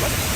What?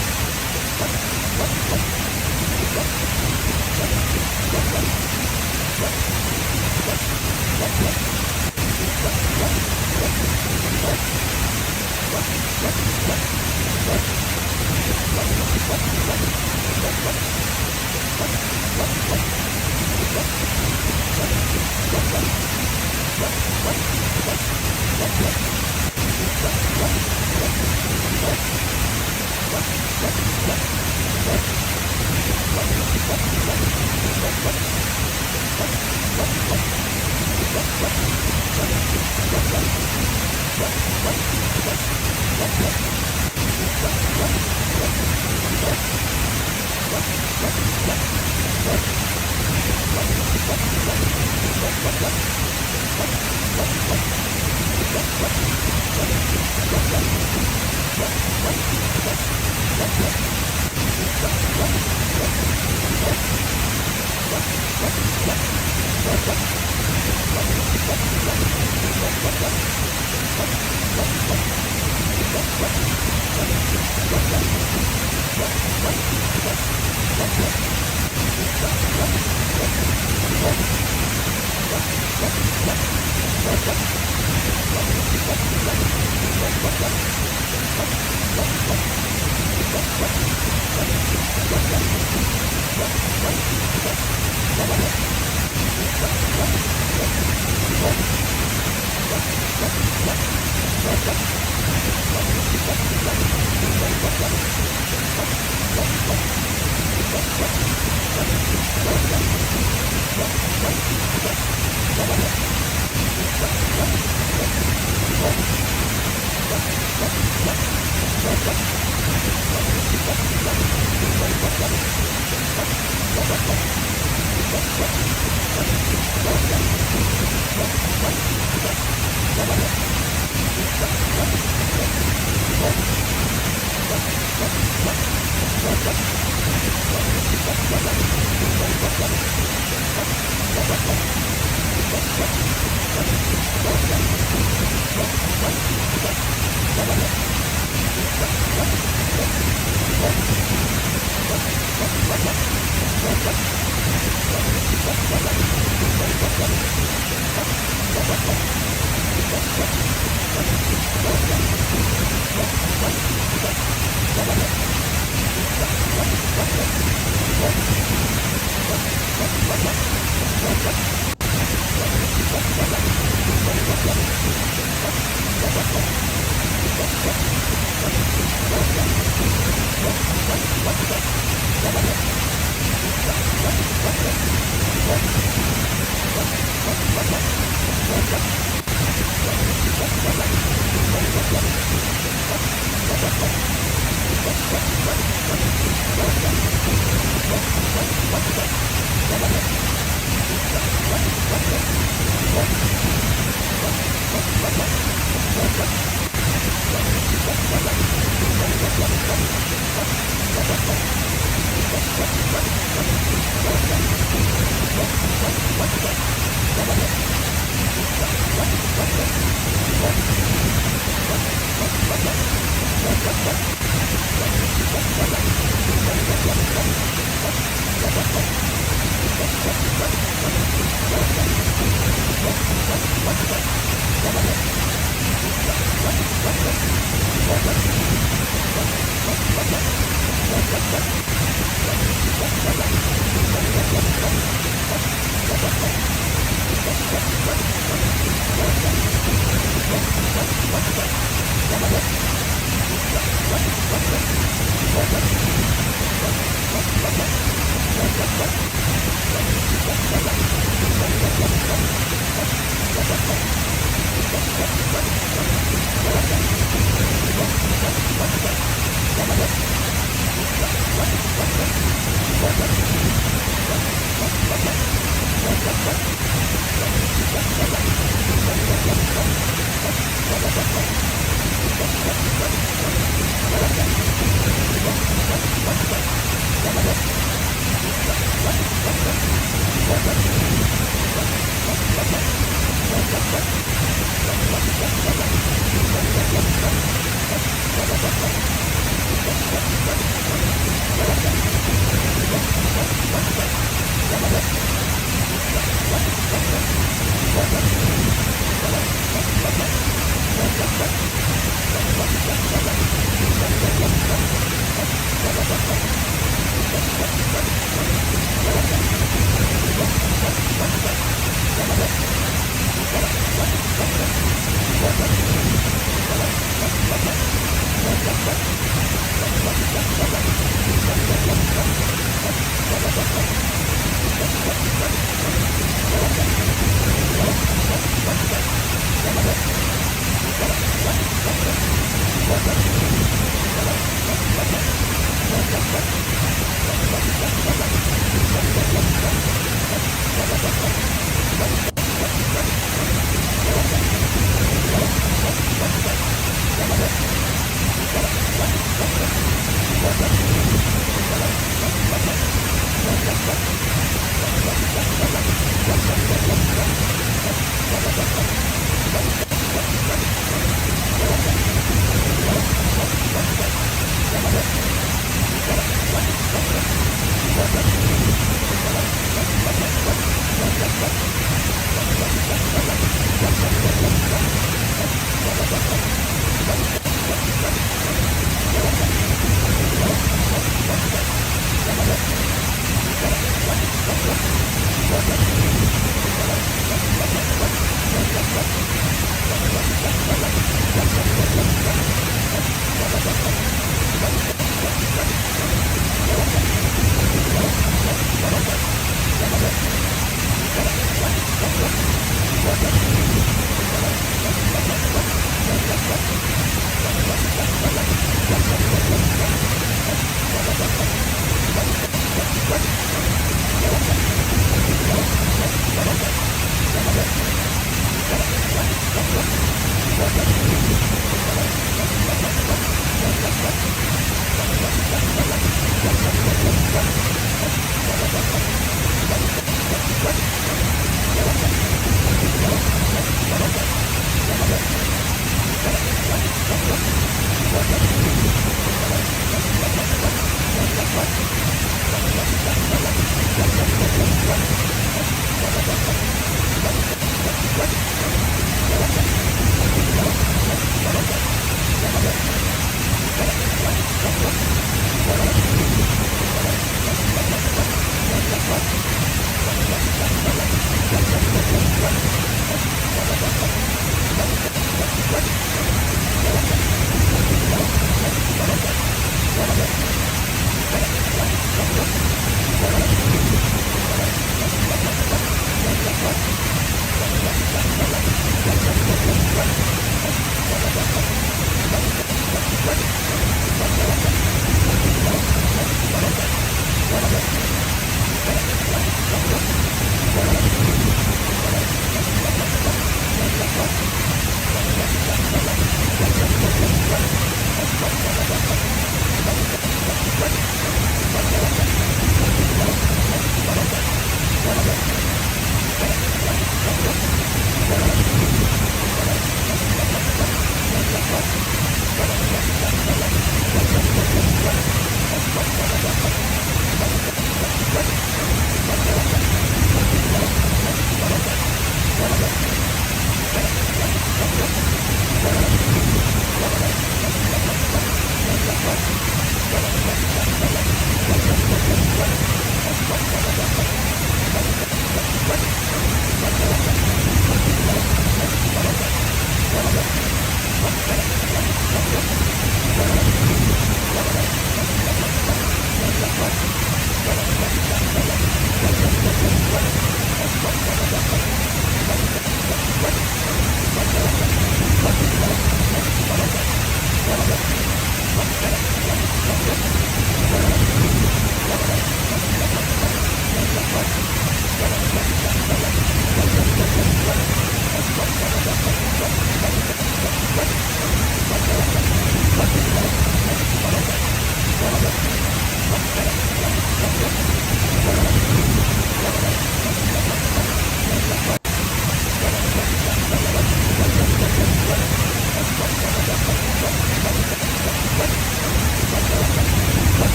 What?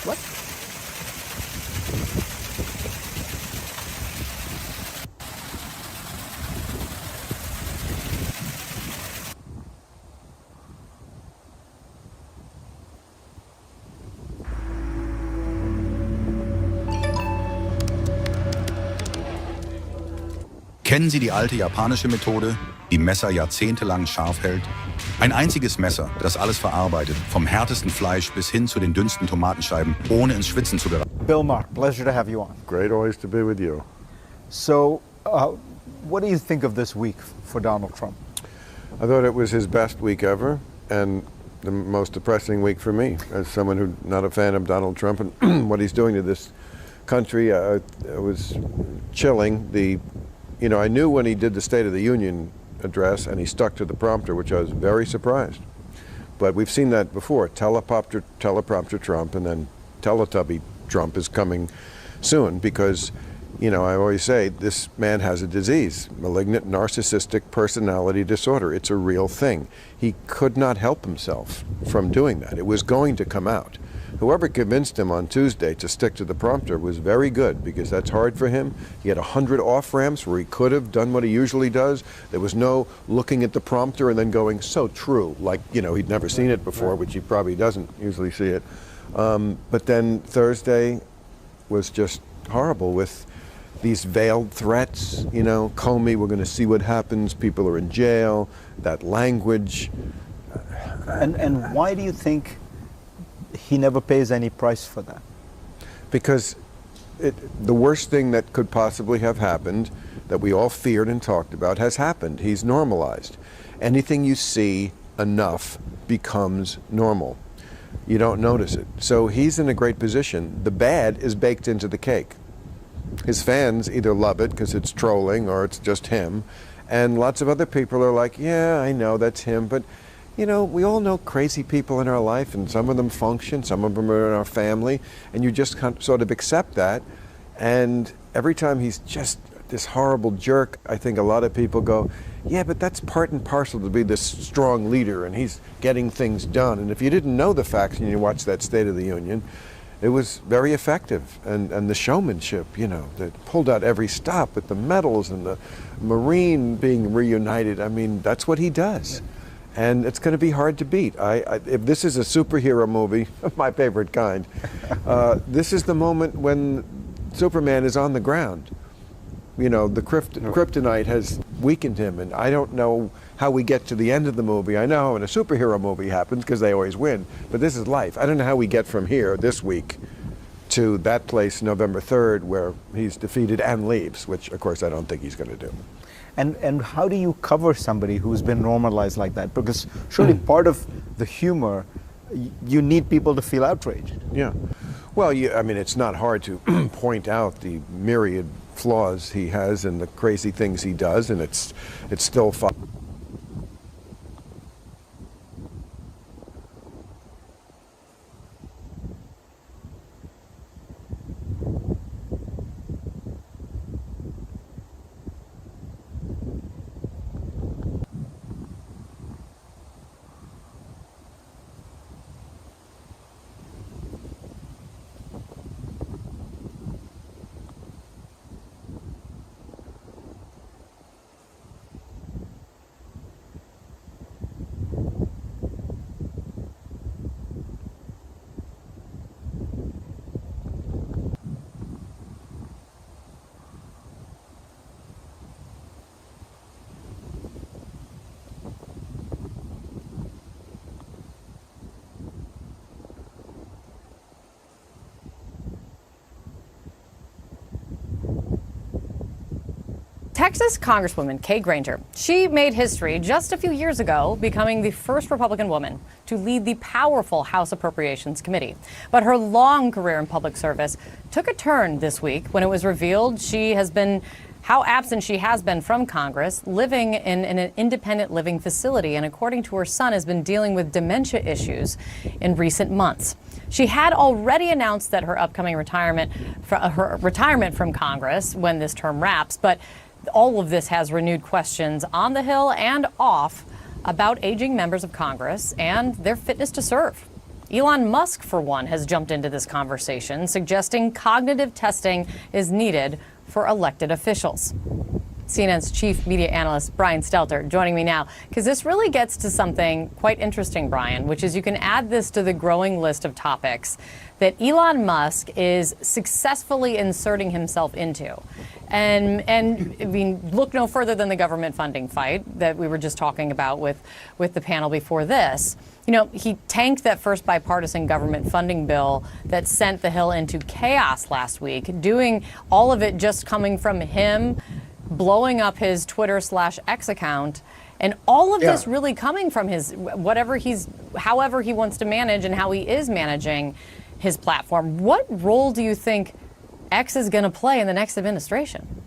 What? Kennen Sie die alte japanische Methode, die Messer jahrzehntelang scharf hält? Ein einziges Messer, das alles verarbeitet, vom härtesten Fleisch bis hin zu den dünnsten Tomatenscheiben, ohne ins Schwitzen zu geraten. Bill Maher, pleasure to have you on. Great always to be with you. So, what do you think of this week for Donald Trump? I thought it was his best week ever, and the most depressing week for me, as someone who's not a fan of Donald Trump and what he's doing to this country. It was chilling. I knew when he did the State of the Union address and he stuck to the prompter, which I was very surprised. But we've seen that before, teleprompter Trump, and then Teletubby Trump is coming soon because, I always say this man has a disease, malignant narcissistic personality disorder. It's a real thing. He could not help himself from doing that. It was going to come out. Whoever convinced him on Tuesday to stick to the prompter was very good because that's hard for him. He had 100 off-ramps where he could have done what he usually does. There was no looking at the prompter and then going, so true, like, he'd never seen it before, which he probably doesn't usually see it. But then Thursday was just horrible with these veiled threats, Comey, we're going to see what happens, people are in jail, that language. And why do you think he never pays any price for that? Because the worst thing that could possibly have happened, that we all feared and talked about, has happened. He's normalized. Anything you see enough becomes normal. You don't notice it. So he's in a great position. The bad is baked into the cake. His fans either love it because it's trolling or it's just him. And lots of other people are like, yeah, I know that's him, but we all know crazy people in our life, and some of them function, some of them are in our family, and you just sort of accept that. And every time he's just this horrible jerk, I think a lot of people go, yeah, but that's part and parcel to be this strong leader, and he's getting things done. And if you didn't know the facts and you watched that State of the Union, it was very effective. And the showmanship, that pulled out every stop with the medals and the Marine being reunited. I mean, that's what he does. And it's going to be hard to beat. If this is a superhero movie, my favorite kind, this is the moment when Superman is on the ground. The kryptonite has weakened him, and I don't know how we get to the end of the movie. I know how in a superhero movie happens because they always win, but this is life. I don't know how we get from here this week to that place November 3rd where he's defeated and leaves, which of course I don't think he's going to do. And how do you cover somebody who's been normalized like that? Because surely part of the humor, you need people to feel outraged. Yeah. Well, it's not hard to point out the myriad flaws he has and the crazy things he does, and it's still fun. Texas Congresswoman Kay Granger. She made history just a few years ago, becoming the first Republican woman to lead the powerful House Appropriations Committee. But her long career in public service took a turn this week when it was revealed how absent she has been from Congress, living in an independent living facility, and according to her son, has been dealing with dementia issues in recent months. She had already announced that her upcoming retirement from Congress when this term wraps, but all of this has renewed questions on the Hill and off about aging members of Congress and their fitness to serve. Elon Musk, for one, has jumped into this conversation, suggesting cognitive testing is needed for elected officials. CNN's chief media analyst, Brian Stelter, joining me now, because this really gets to something quite interesting, Brian, which is you can add this to the growing list of topics that Elon Musk is successfully inserting himself into. And I mean, look no further than the government funding fight that we were just talking about with the panel before this. You know, he tanked that first bipartisan government funding bill that sent the Hill into chaos last week, doing all of it just coming from him blowing up his Twitter/X account, and all of this really coming from his however he wants to manage and how he is managing his platform. What role do you think X is going to play in the next administration?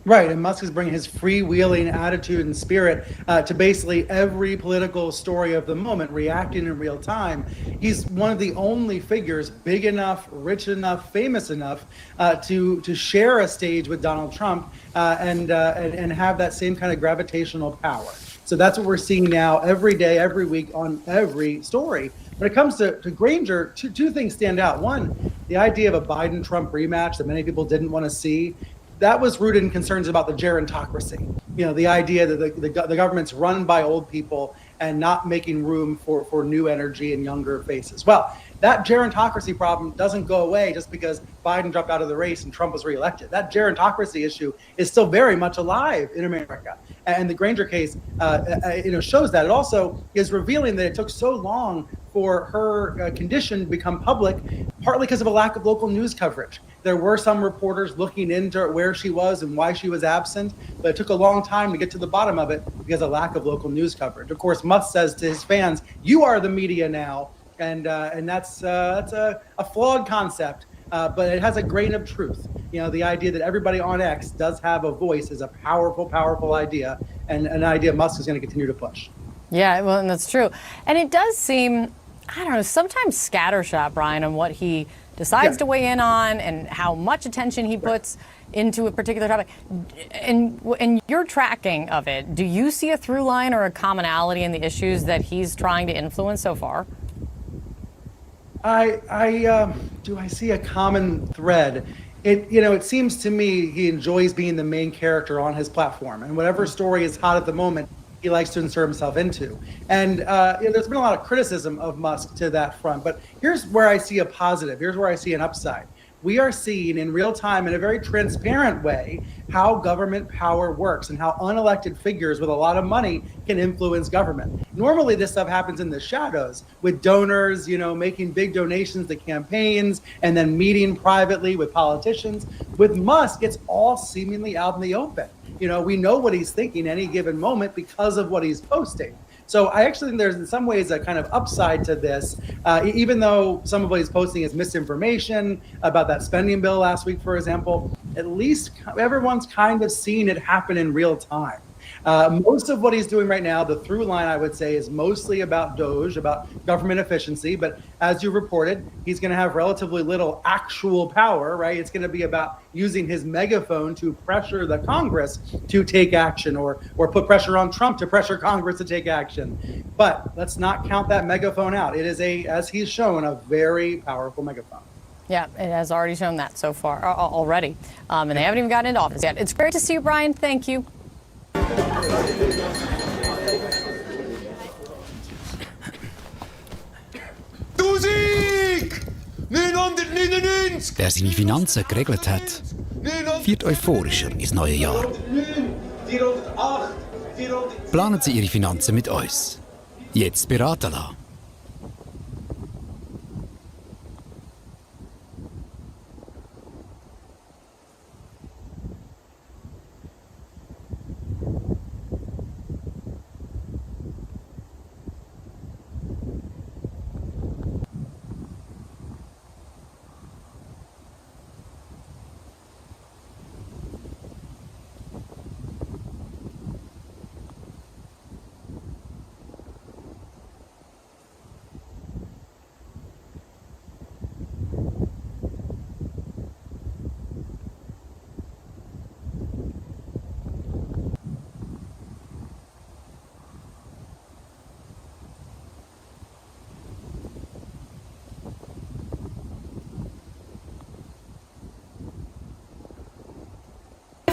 Right, and Musk is bringing his freewheeling attitude and spirit to basically every political story of the moment, reacting in real time. He's one of the only figures big enough, rich enough, famous enough to share a stage with Donald Trump and have that same kind of gravitational power. So that's what we're seeing now every day, every week on every story. When it comes to Granger, two things stand out. One, the idea of a Biden-Trump rematch that many people didn't want to see. That was rooted in concerns about the gerontocracy. You know, the idea that the government's run by old people and not making room for new energy and younger faces. Well, that gerontocracy problem doesn't go away just because Biden dropped out of the race and Trump was reelected. That gerontocracy issue is still very much alive in America. And the Granger case, shows that. It also is revealing that it took so long for her condition to become public, partly because of a lack of local news coverage. There were some reporters looking into where she was and why she was absent, but it took a long time to get to the bottom of it because of lack of local news coverage. Of course, Musk says to his fans, "You are the media now," and that's a flawed concept, but it has a grain of truth. You know, the idea that everybody on X does have a voice is a powerful, powerful idea, and an idea Musk is going to continue to push. Yeah, well, and that's true. And it does seem, I don't know, sometimes scattershot, Brian, on what he decides to weigh in on and how much attention he puts into a particular topic. And your tracking of it, do you see a through line or a commonality in the issues that he's trying to influence so far? Do I see a common thread? It seems to me he enjoys being the main character on his platform, and whatever story is hot at the moment, he likes to insert himself into. And there's been a lot of criticism of Musk to that front, but here's where I see a positive. Here's where I see an upside. We are seeing in real time, in a very transparent way, how government power works and how unelected figures with a lot of money can influence government. Normally, this stuff happens in the shadows with donors, making big donations to campaigns and then meeting privately with politicians. With Musk, it's all seemingly out in the open. We know what he's thinking any given moment because of what he's posting. So I actually think there's in some ways a kind of upside to this, even though some of what he's posting is misinformation about that spending bill last week, for example. At least everyone's kind of seeing it happen in real time. Most of what he's doing right now, the through line, I would say, is mostly about DOGE, about government efficiency. But as you reported, he's going to have relatively little actual power, right? It's going to be about using his megaphone to pressure the Congress to take action or put pressure on Trump to pressure Congress to take action. But let's not count that megaphone out. It is, as he's shown, a very powerful megaphone. Yeah, it has already shown that so far already. And they haven't even gotten into office yet. It's great to see you, Brian. Thank you. Wer seine Finanzen geregelt hat, fährt euphorischer ins neue Jahr. Planen Sie Ihre Finanzen mit uns. Jetzt beraten lassen.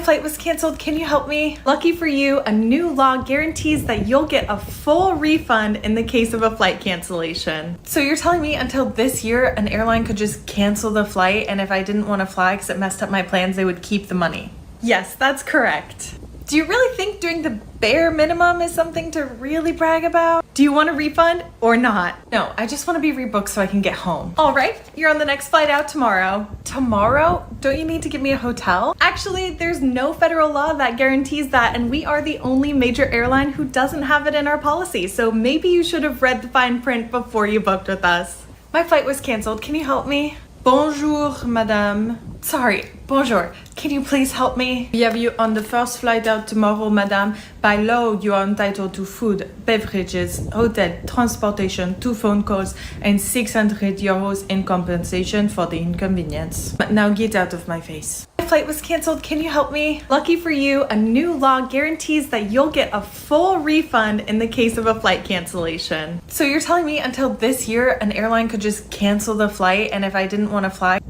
flight was canceled. Can you help me? Lucky for you, a new law guarantees that you'll get a full refund in the case of a flight cancellation. So you're telling me until this year, an airline could just cancel the flight, and if I didn't want to fly because it messed up my plans, they would keep the money? Yes, that's correct. Do you really think doing the bare minimum is something to really brag about? Do you want a refund or not? No, I just want to be rebooked so I can get home. All right, you're on the next flight out tomorrow. Tomorrow? Don't you need to give me a hotel? Actually, there's no federal law that guarantees that, and we are the only major airline who doesn't have it in our policy, so maybe you should have read the fine print before you booked with us. My flight was canceled. Can you help me? Bonjour, madame. Sorry, bonjour. Can you please help me? We have you on the first flight out tomorrow, madame. By law, you are entitled to food, beverages, hotel, transportation, 2 phone calls, and 600 euros in compensation for the inconvenience. But now get out of my face. My flight was canceled. Can you help me? Lucky for you, a new law guarantees that you'll get a full refund in the case of a flight cancellation. So you're telling me until this year, an airline could just cancel the flight, and if I didn't want to fly,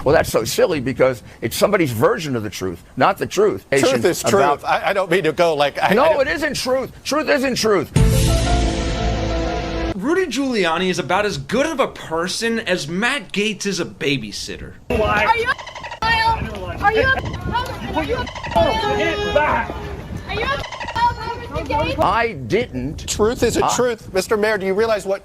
well, that's so silly because it's somebody's version of the truth, not the truth. Truth is truth. I don't mean to go like... No, it isn't truth. Truth isn't truth. Rudy Giuliani is about as good of a person as Matt Gaetz is a babysitter. Are you Are you I didn't. Truth is a truth. Mr. Mayor, do you realize what...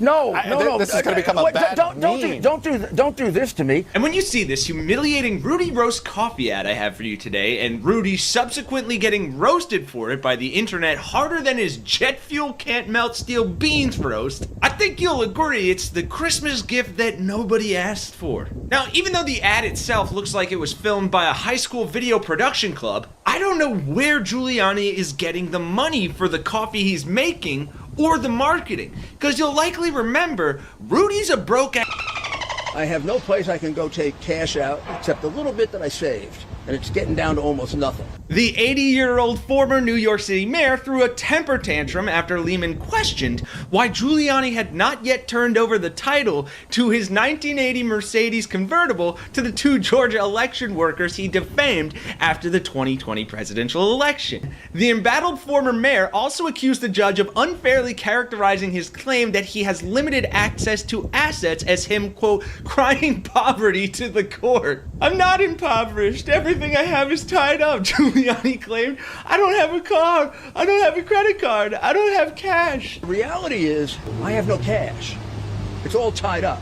No. This is going to become a bad meme. Don't do this to me. And when you see this humiliating Rudy roast coffee ad I have for you today, and Rudy subsequently getting roasted for it by the internet harder than his jet fuel can't melt steel beans roast, I think you'll agree it's the Christmas gift that nobody asked for. Now, even though the ad itself looks like it was filmed by a high school video production club, I don't know where Giuliani is getting the money for the coffee he's making or the marketing, because you'll likely remember Rudy's a broke ass. I have no place I can go take cash out except a little bit that I saved, and it's getting down to almost nothing. The 80-year-old former New York City mayor threw a temper tantrum after Lehman questioned why Giuliani had not yet turned over the title to his 1980 Mercedes convertible to the 2 Georgia election workers he defamed after the 2020 presidential election. The embattled former mayor also accused the judge of unfairly characterizing his claim that he has limited access to assets as him, quote, crying poverty to the court. I'm not impoverished. Everything I have is tied up, Giuliani claimed. I don't have a car. I don't have a credit card. I don't have cash. The reality is, I have no cash. It's all tied up.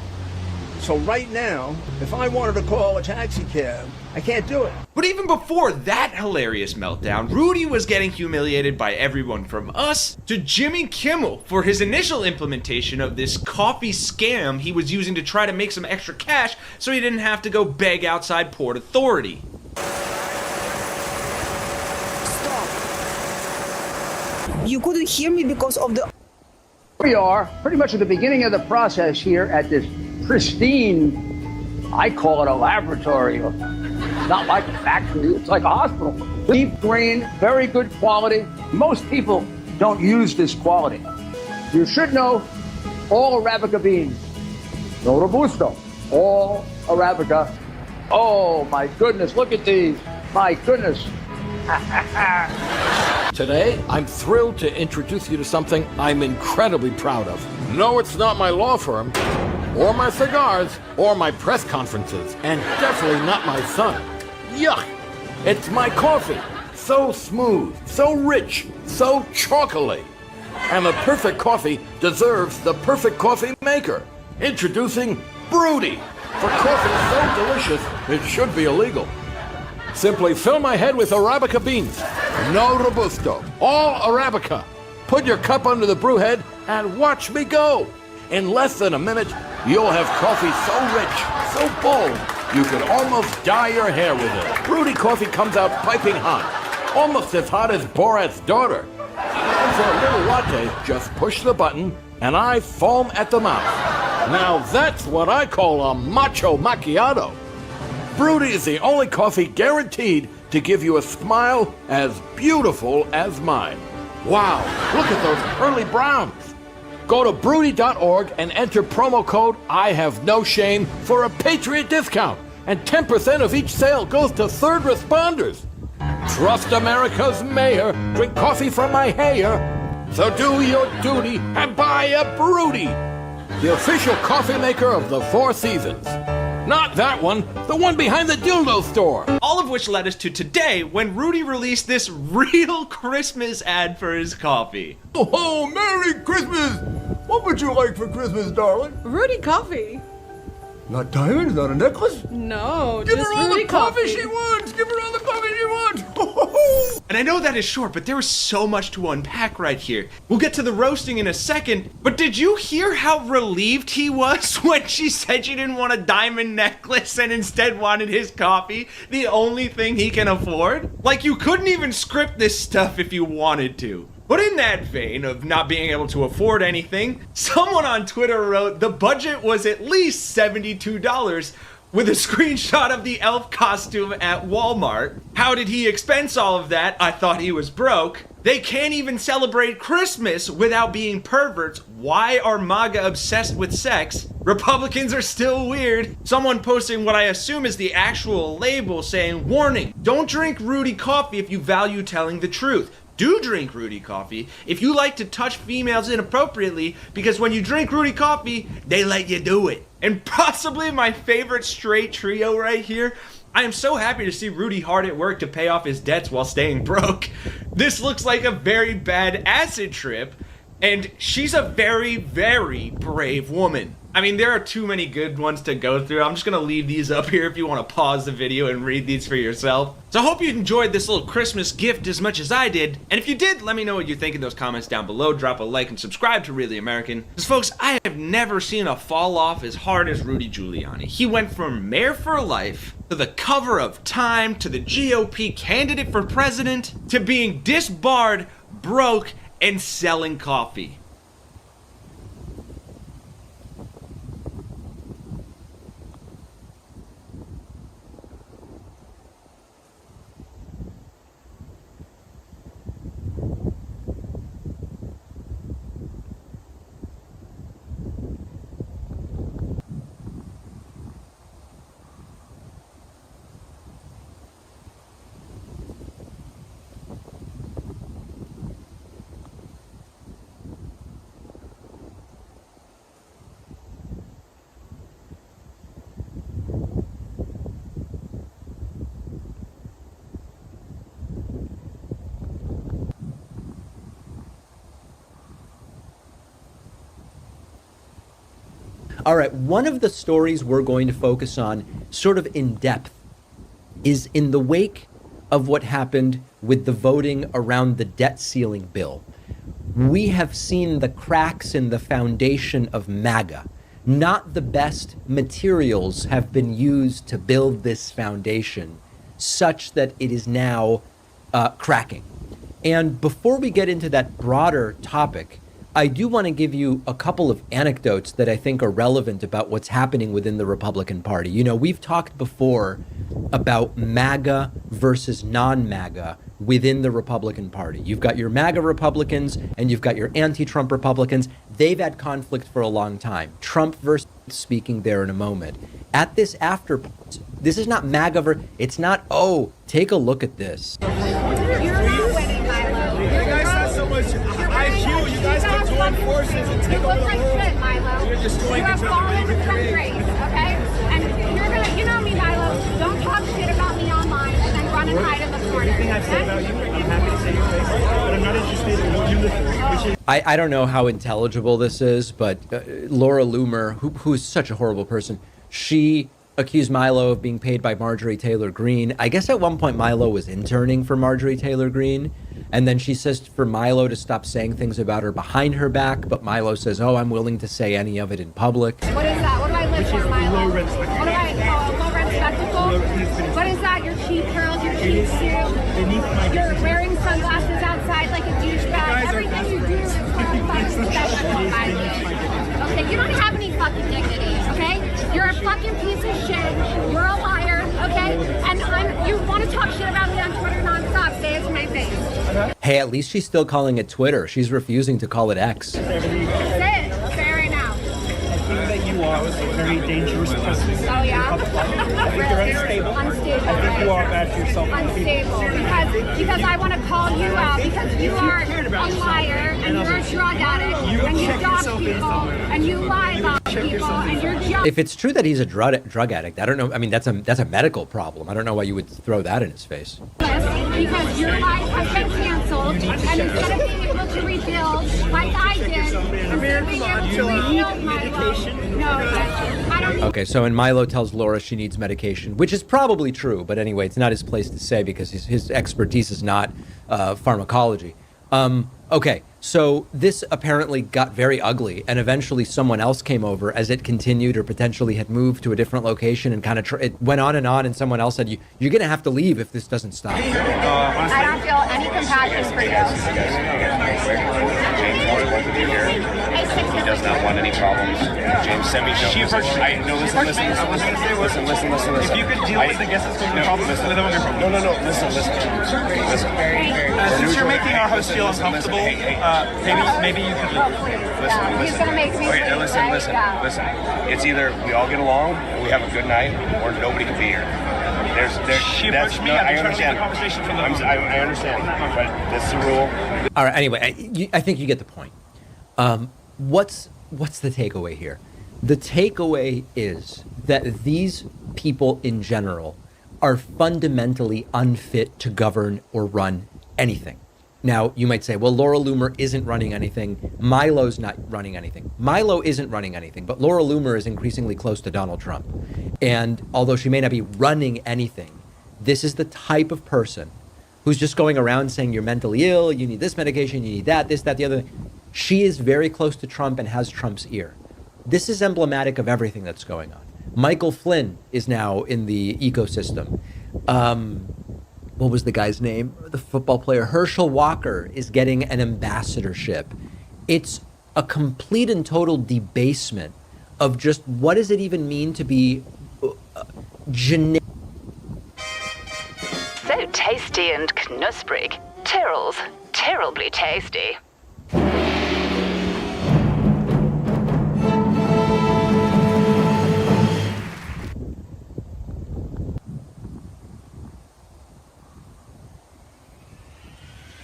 So right now, if I wanted to call a taxi cab, I can't do it. But even before that hilarious meltdown, Rudy was getting humiliated by everyone from us to Jimmy Kimmel for his initial implementation of this coffee scam he was using to try to make some extra cash so he didn't have to go beg outside Port Authority. You couldn't hear me because of the... We are pretty much at the beginning of the process here at this pristine, I call it a laboratory. It's not like a factory, it's like a hospital. Deep grain, very good quality. Most people don't use this quality. You should know all Arabica beans. No Robusto, all Arabica. Oh my goodness, look at these. My goodness. Today, I'm thrilled to introduce you to something I'm incredibly proud of. No, it's not my law firm, or my cigars, or my press conferences, and definitely not my son. Yuck! It's my coffee. So smooth, so rich, so chocolatey. And the perfect coffee deserves the perfect coffee maker. Introducing Broody. For coffee so delicious, it should be illegal. Simply fill my head with Arabica beans. No Robusto. All Arabica. Put your cup under the brew head and watch me go. In less than a minute, you'll have coffee so rich, so bold, you could almost dye your hair with it. Broody coffee comes out piping hot. Almost as hot as Borat's daughter. And for a little latte, just push the button and I foam at the mouth. Now that's what I call a macho macchiato. Broody is the only coffee guaranteed to give you a smile as beautiful as mine. Wow, look at those pearly browns. Go to broody.org and enter promo code IHaveNoShame for a Patriot discount. And 10% of each sale goes to third responders. Trust America's mayor. Drink coffee from my hair. So do your duty and buy a Broody, the official coffee maker of the Four Seasons. Not that one, the one behind the dildo store. All of which led us to today, when Rudy released this real Christmas ad for his coffee. Oh, Merry Christmas! What would you like for Christmas, darling? Rudy coffee. Not diamonds, not a necklace? No, Give just her all Rudy the coffee she wants! Give her all the coffee she wants! And I know that is short, but there is so much to unpack right here. We'll get to the roasting in a second, but did you hear how relieved he was when she said she didn't want a diamond necklace and instead wanted his coffee, the only thing he can afford? Like, you couldn't even script this stuff if you wanted to. But in that vein of not being able to afford anything, someone on Twitter wrote the budget was at least $72 with a screenshot of the elf costume at Walmart. How did he expense all of that? I thought he was broke. They can't even celebrate Christmas without being perverts. Why are MAGA obsessed with sex? Republicans are still weird. Someone posting what I assume is the actual label saying, warning, don't drink Rudy coffee if you value telling the truth. Do drink Rudy coffee if you like to touch females inappropriately, because when you drink Rudy coffee, they let you do it. And possibly my favorite straight trio right here, I am so happy to see Rudy hard at work to pay off his debts while staying broke. This looks like a very bad acid trip, and she's a very, very brave woman. I mean, there are too many good ones to go through. I'm just gonna leave these up here if you want to pause the video and read these for yourself. So I hope you enjoyed this little Christmas gift as much as I did. And if you did, let me know what you think in those comments down below. Drop a like and subscribe to Really American. Because folks, I have never seen a fall off as hard as Rudy Giuliani. He went from mayor for life to the cover of Time to the GOP candidate for president to being disbarred, broke, and selling coffee. All right, one of the stories we're going to focus on sort of in depth is in the wake of what happened with the voting around the debt ceiling bill. We have seen the cracks in the foundation of MAGA. Not the best materials have been used to build this foundation such that it is now cracking. And before we get into that broader topic, I do want to give you a couple of anecdotes that I think are relevant about what's happening within the Republican Party. You know, we've talked before about MAGA versus non-MAGA within the Republican Party. You've got your MAGA Republicans and you've got your anti-Trump Republicans. They've had conflict for a long time. Trump versus speaking there in a moment. At this after, this is not MAGA, it's not, oh, take a look at this. You guys can join forces and take over the world. Shit, Milo. You're destroying the fallen from grace, okay? And you're gonna, you know me, Milo. Don't talk shit about me online and then run and hide in the corner. Everything I've said about you, I'm happy to say your face, but I'm not interested in what you listen to. I don't know how intelligible this is, but Laura Loomer, who is such a horrible person, she accused Milo of being paid by Marjorie Taylor Greene. I guess at one point Milo was interning for Marjorie Taylor Greene. And then she says for Milo to stop saying things about her behind her back, but Milo says, oh, I'm willing to say any of it in public. What is that? What do I live for, Milo? What do I, low-rent spectacle? What is that? Your cheap pearls, your cheap suit? You're wearing sunglasses outside like a douchebag. Everything you do is fucking professional, Milo. Okay, you don't have any fucking dignity, okay? You're a fucking piece of shit. You're a liar, okay? And you want to talk shit about me on Twitter nonstop. Say it to my face. Hey, at least she's still calling it Twitter. She's refusing to call it X. That's it. very dangerous testing. Oh yeah? I think you're unstable. Unstable. I think you are bad for yourself. Unstable. Because I want to call you out because you are a liar and you're a drug addict and you dog people and you lie about people and you're just... If it's true that he's a drug addict, I don't know. I mean, that's a medical problem. I don't know why you would throw that in his face. Because your life has been canceled and instead of being able to rebuild like I did, instead of being able to rebuild my life, no, I don't need... Okay, so and Milo tells Laura she needs medication, which is probably true, but anyway, it's not his place to say because his expertise is not pharmacology. Okay, so this apparently got very ugly, and eventually someone else came over as it continued or potentially had moved to a different location and kind of it went on, and someone else said, you're going to have to leave if this doesn't stop. I don't feel any compassion for you. He does not want any problems. James, send me listen. If you could deal with the guests that's going to problem, listen. Listen. Since you're making our host feel uncomfortable, maybe you could Listen. He's gonna make me Okay, listen. It's either we all get along and we have a good night, or nobody can be here. She approached me. I'm trying to make the conversation from the I understand, but this is the rule. All right. Anyway, I think you get the point. What's the takeaway here? The takeaway is that these people in general are fundamentally unfit to govern or run anything. Now, you might say, well, Laura Loomer isn't running anything. Milo's not running anything. Milo isn't running anything, but Laura Loomer is increasingly close to Donald Trump. And although she may not be running anything, this is the type of person who's just going around saying you're mentally ill, you need this medication, you need that, this, that, the other thing. She is very close to Trump and has Trump's ear. This is emblematic of everything that's going on. Michael Flynn is now in the ecosystem. What was the guy's name? The football player Herschel Walker is getting an ambassadorship. It's a complete and total debasement of just what does it even mean to be generic. So tasty and knusprig. Tyrrell's terribly tasty.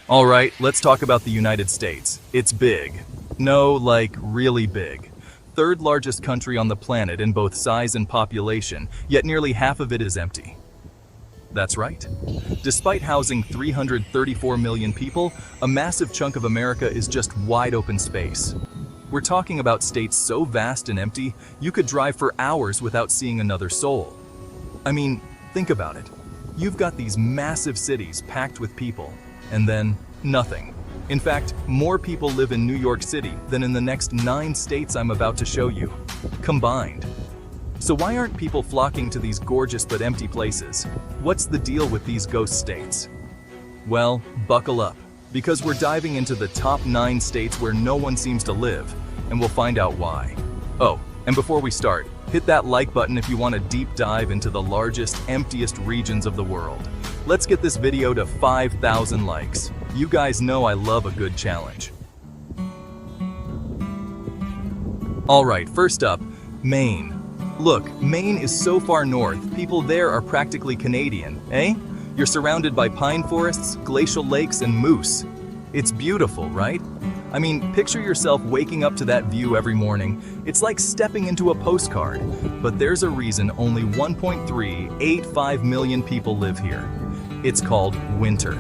All right, let's talk about the United States. It's big. No, like really big. Third largest country on the planet in both size and population, yet nearly half of it is empty. That's right. Despite housing 334 million people, a massive chunk of America is just wide open space. We're talking about states so vast and empty, you could drive for hours without seeing another soul. I mean, think about it. You've got these massive cities packed with people, and then nothing. In fact, more people live in New York City than in the next 9 states I'm about to show you, combined. So why aren't people flocking to these gorgeous but empty places? What's the deal with these ghost states? Well, buckle up, because we're diving into the top 9 states where no one seems to live, and we'll find out why. Oh, and before we start, hit that like button if you want a deep dive into the largest, emptiest regions of the world. Let's get this video to 5,000 likes. You guys know I love a good challenge. All right, first up, Maine. Look, Maine is so far north, people there are practically Canadian, eh? You're surrounded by pine forests, glacial lakes, and moose. It's beautiful, right? I mean, picture yourself waking up to that view every morning. It's like stepping into a postcard. But there's a reason only 1.385 million people live here. It's called winter.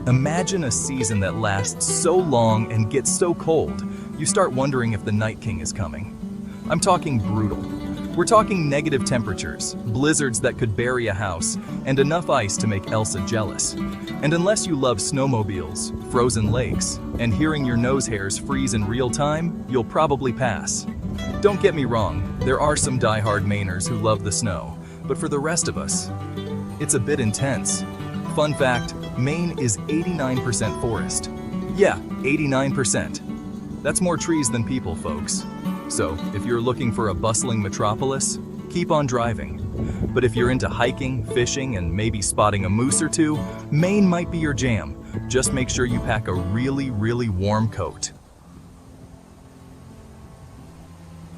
Imagine a season that lasts so long and gets so cold, you start wondering if the Night King is coming. I'm talking brutal. We're talking negative temperatures, blizzards that could bury a house, and enough ice to make Elsa jealous. And unless you love snowmobiles, frozen lakes, and hearing your nose hairs freeze in real time, you'll probably pass. Don't get me wrong, there are some die-hard Mainers who love the snow, but for the rest of us, it's a bit intense. Fun fact, Maine is 89% forest. Yeah, 89%. That's more trees than people, folks. So, if you're looking for a bustling metropolis, keep on driving. But if you're into hiking, fishing, and maybe spotting a moose or two, Maine might be your jam. Just make sure you pack a really, really warm coat.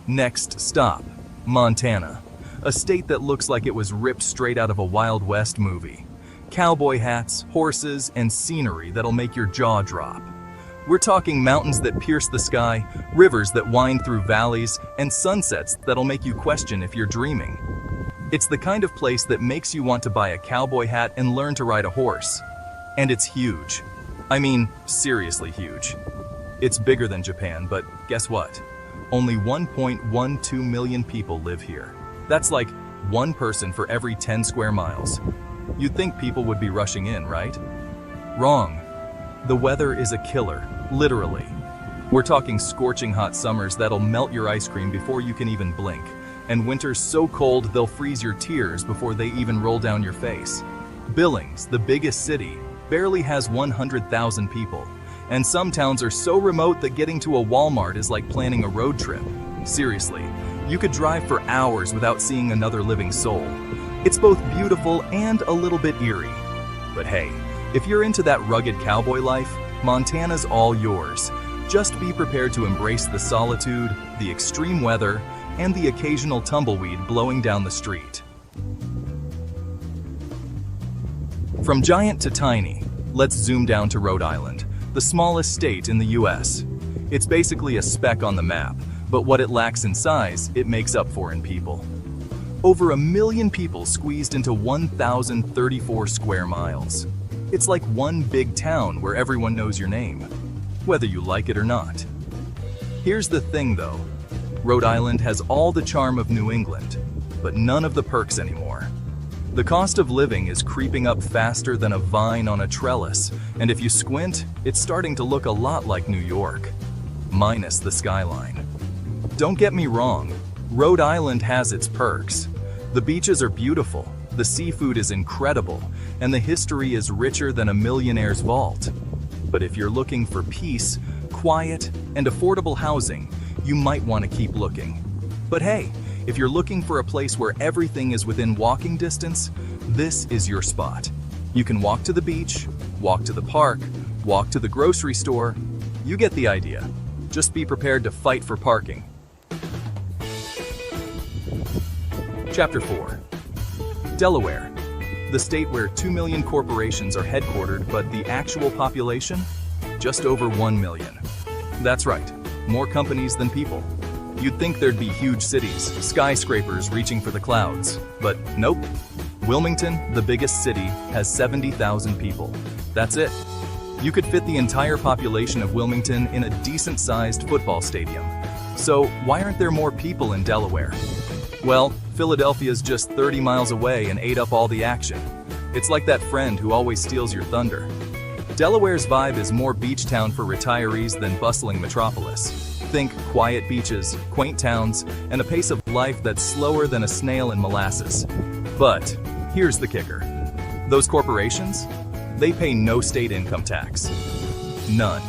Next stop, Montana, a state that looks like it was ripped straight out of a Wild West movie. Cowboy hats, horses, and scenery that'll make your jaw drop. We're talking mountains that pierce the sky, rivers that wind through valleys, and sunsets that'll make you question if you're dreaming. It's the kind of place that makes you want to buy a cowboy hat and learn to ride a horse. And it's huge. I mean, seriously huge. It's bigger than Japan, but guess what? Only 1.12 million people live here. That's like one person for every 10 square miles. You'd think people would be rushing in, right? Wrong. The weather is a killer, literally. We're talking scorching hot summers that'll melt your ice cream before you can even blink, and winters so cold they'll freeze your tears before they even roll down your face. Billings, the biggest city, barely has 100,000 people, and some towns are so remote that getting to a Walmart is like planning a road trip. Seriously, you could drive for hours without seeing another living soul. It's both beautiful and a little bit eerie. But hey, if you're into that rugged cowboy life, Montana's all yours. Just be prepared to embrace the solitude, the extreme weather, and the occasional tumbleweed blowing down the street. From giant to tiny, let's zoom down to Rhode Island, the smallest state in the US. It's basically a speck on the map, but what it lacks in size, it makes up for in people. Over 1 million people squeezed into 1,034 square miles. It's like one big town where everyone knows your name, whether you like it or not. Here's the thing though, Rhode Island has all the charm of New England, but none of the perks anymore. The cost of living is creeping up faster than a vine on a trellis, and if you squint, it's starting to look a lot like New York, minus the skyline. Don't get me wrong, Rhode Island has its perks. The beaches are beautiful, the seafood is incredible, and the history is richer than a millionaire's vault. But if you're looking for peace, quiet, and affordable housing, you might want to keep looking. But hey, if you're looking for a place where everything is within walking distance, this is your spot. You can walk to the beach, walk to the park, walk to the grocery store. You get the idea. Just be prepared to fight for parking. Chapter 4. Delaware, the state where 2 million corporations are headquartered, but the actual population? Just over 1 million. That's right, more companies than people. You'd think there'd be huge cities, skyscrapers reaching for the clouds, but nope. Wilmington, the biggest city, has 70,000 people. That's it. You could fit the entire population of Wilmington in a decent-sized football stadium. So why aren't there more people in Delaware? Well, Philadelphia's just 30 miles away and ate up all the action. It's like that friend who always steals your thunder. Delaware's vibe is more beach town for retirees than bustling metropolis. Think quiet beaches, quaint towns, and a pace of life that's slower than a snail in molasses. But here's the kicker. Those corporations? They pay no state income tax. None.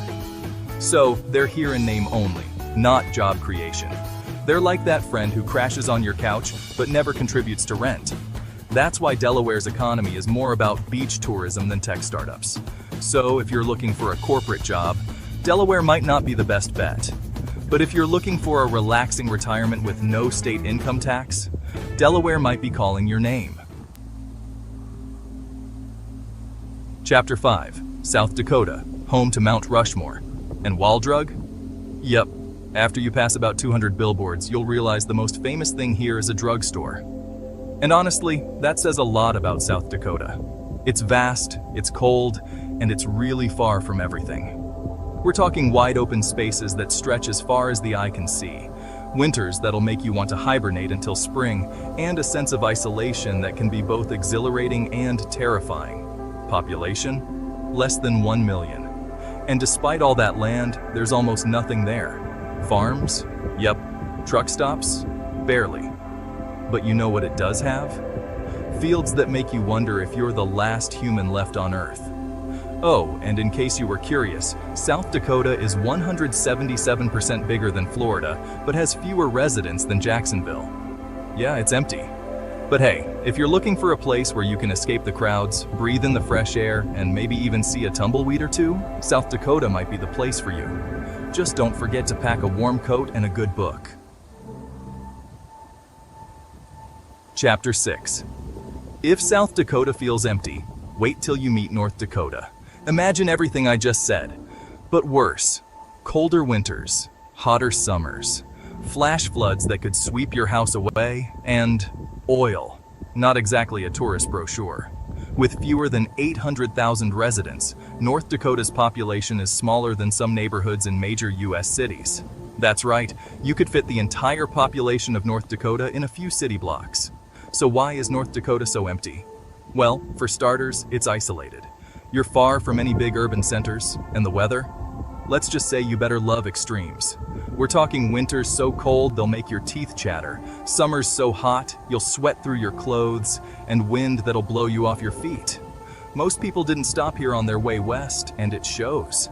So they're here in name only, not job creation. They're like that friend who crashes on your couch but never contributes to rent. That's why Delaware's economy is more about beach tourism than tech startups. So if you're looking for a corporate job, Delaware might not be the best bet. But if you're looking for a relaxing retirement with no state income tax, Delaware might be calling your name. Chapter 5. South Dakota, home to Mount Rushmore. And Wall Drug? Yep. After you pass about 200 billboards, you'll realize the most famous thing here is a drugstore. And honestly, that says a lot about South Dakota. It's vast, it's cold, and it's really far from everything. We're talking wide open spaces that stretch as far as the eye can see, winters that'll make you want to hibernate until spring, and a sense of isolation that can be both exhilarating and terrifying. Population? Less than 1 million. And despite all that land, there's almost nothing there. Farms? Yep. Truck stops? Barely. But you know what it does have? Fields that make you wonder if you're the last human left on Earth. Oh, and in case you were curious, South Dakota is 177% bigger than Florida, but has fewer residents than Jacksonville. Yeah, it's empty. But hey, if you're looking for a place where you can escape the crowds, breathe in the fresh air, and maybe even see a tumbleweed or two, South Dakota might be the place for you. Just don't forget to pack a warm coat and a good book. Chapter 6. If South Dakota feels empty, wait till you meet North Dakota. Imagine everything I just said, but worse. Colder winters, hotter summers, flash floods that could sweep your house away, and oil. Not exactly a tourist brochure. With fewer than 800,000 residents, North Dakota's population is smaller than some neighborhoods in major U.S. cities. That's right, you could fit the entire population of North Dakota in a few city blocks. So why is North Dakota so empty? Well, for starters, it's isolated. You're far from any big urban centers, and the weather? Let's just say you better love extremes. We're talking winters so cold they'll make your teeth chatter, summers so hot you'll sweat through your clothes, and wind that'll blow you off your feet. Most people didn't stop here on their way west, and it shows.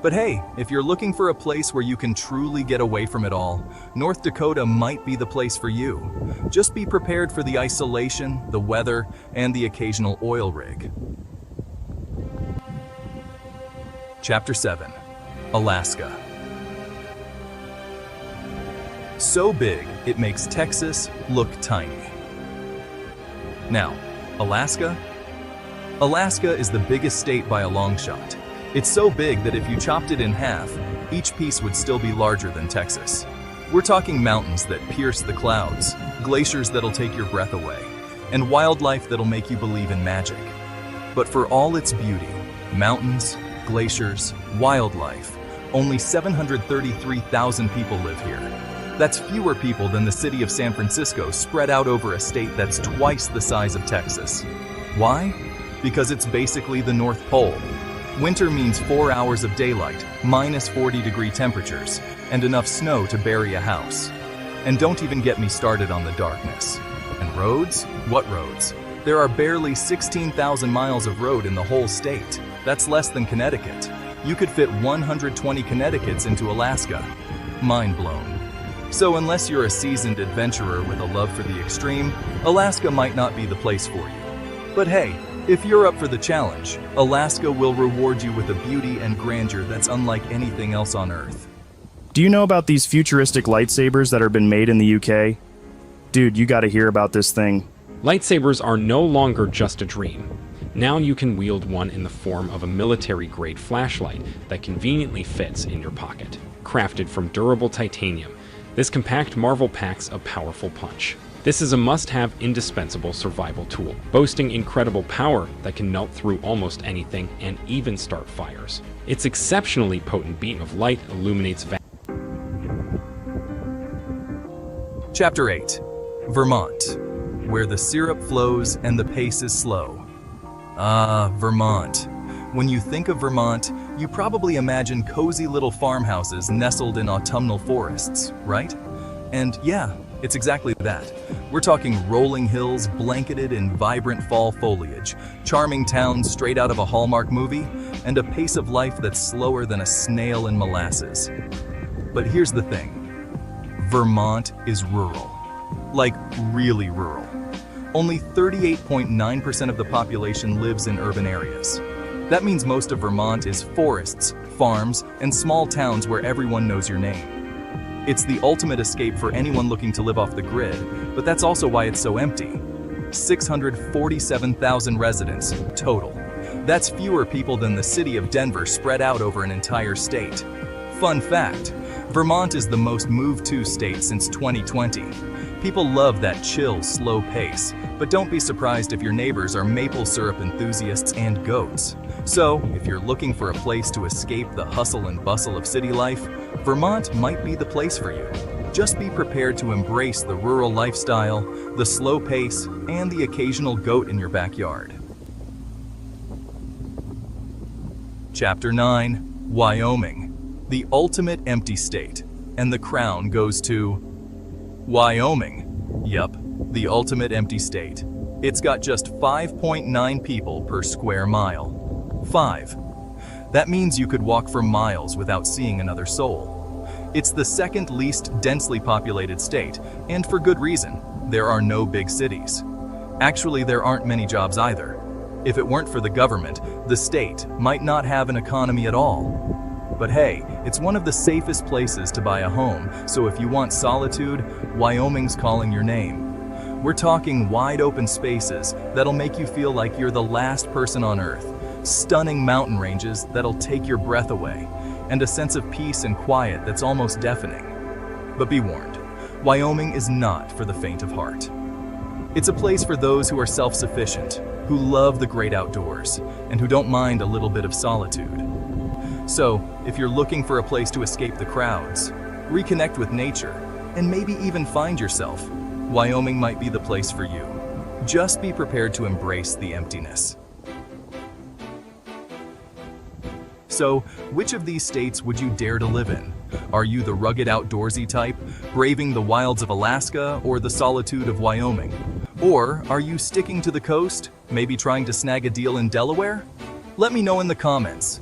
But hey, if you're looking for a place where you can truly get away from it all, North Dakota might be the place for you. Just be prepared for the isolation, the weather, and the occasional oil rig. Chapter 7. Alaska. So big, it makes Texas look tiny. Now, Alaska? Alaska is the biggest state by a long shot. It's so big that if you chopped it in half, each piece would still be larger than Texas. We're talking mountains that pierce the clouds, glaciers that'll take your breath away, and wildlife that'll make you believe in magic. But for all its beauty, mountains, glaciers, wildlife, only 733,000 people live here. That's fewer people than the city of San Francisco spread out over a state that's twice the size of Texas. Why? Because it's basically the North Pole. Winter means 4 hours of daylight, minus 40-degree temperatures, and enough snow to bury a house. And don't even get me started on the darkness. And roads? What roads? There are barely 16,000 miles of road in the whole state. That's less than Connecticut. You could fit 120 Connecticut's into Alaska. Mind blown. So unless you're a seasoned adventurer with a love for the extreme, Alaska might not be the place for you. But hey, if you're up for the challenge, Alaska will reward you with a beauty and grandeur that's unlike anything else on Earth. Do you know about these futuristic lightsabers that have been made in the UK? Dude, you gotta hear about this thing. Lightsabers are no longer just a dream. Now you can wield one in the form of a military-grade flashlight that conveniently fits in your pocket. Crafted from durable titanium, this compact marvel packs a powerful punch. This is a must-have, indispensable survival tool, boasting incredible power that can melt through almost anything and even start fires. Its exceptionally potent beam of light illuminates Chapter 8. Vermont, where the syrup flows and the pace is slow. Ah, Vermont. When you think of Vermont, you probably imagine cozy little farmhouses nestled in autumnal forests, right? And yeah, it's exactly that. We're talking rolling hills blanketed in vibrant fall foliage, charming towns straight out of a Hallmark movie, and a pace of life that's slower than a snail in molasses. But here's the thing. Vermont is rural. Like, really rural. Only 38.9% of the population lives in urban areas. That means most of Vermont is forests, farms, and small towns where everyone knows your name. It's the ultimate escape for anyone looking to live off the grid, but that's also why it's so empty. 647,000 residents total. That's fewer people than the city of Denver spread out over an entire state. Fun fact, Vermont is the most moved-to state since 2020. People love that chill, slow pace, but don't be surprised if your neighbors are maple syrup enthusiasts and goats. So, if you're looking for a place to escape the hustle and bustle of city life, Vermont might be the place for you. Just be prepared to embrace the rural lifestyle, the slow pace, and the occasional goat in your backyard. Chapter 9. Wyoming, the ultimate empty state, and the crown goes to Wyoming. Yup, the ultimate empty state. It's got just 5.9 people per square mile. 5. That means you could walk for miles without seeing another soul. It's the second least densely populated state, and for good reason. There are no big cities. Actually, there aren't many jobs either. If it weren't for the government, the state might not have an economy at all. But hey, it's one of the safest places to buy a home, so if you want solitude, Wyoming's calling your name. We're talking wide open spaces that'll make you feel like you're the last person on Earth, stunning mountain ranges that'll take your breath away, and a sense of peace and quiet that's almost deafening. But be warned, Wyoming is not for the faint of heart. It's a place for those who are self-sufficient, who love the great outdoors, and who don't mind a little bit of solitude. So, if you're looking for a place to escape the crowds, reconnect with nature, and maybe even find yourself, Wyoming might be the place for you. Just be prepared to embrace the emptiness. So, which of these states would you dare to live in? Are you the rugged outdoorsy type, braving the wilds of Alaska or the solitude of Wyoming? Or are you sticking to the coast, maybe trying to snag a deal in Delaware? Let me know in the comments.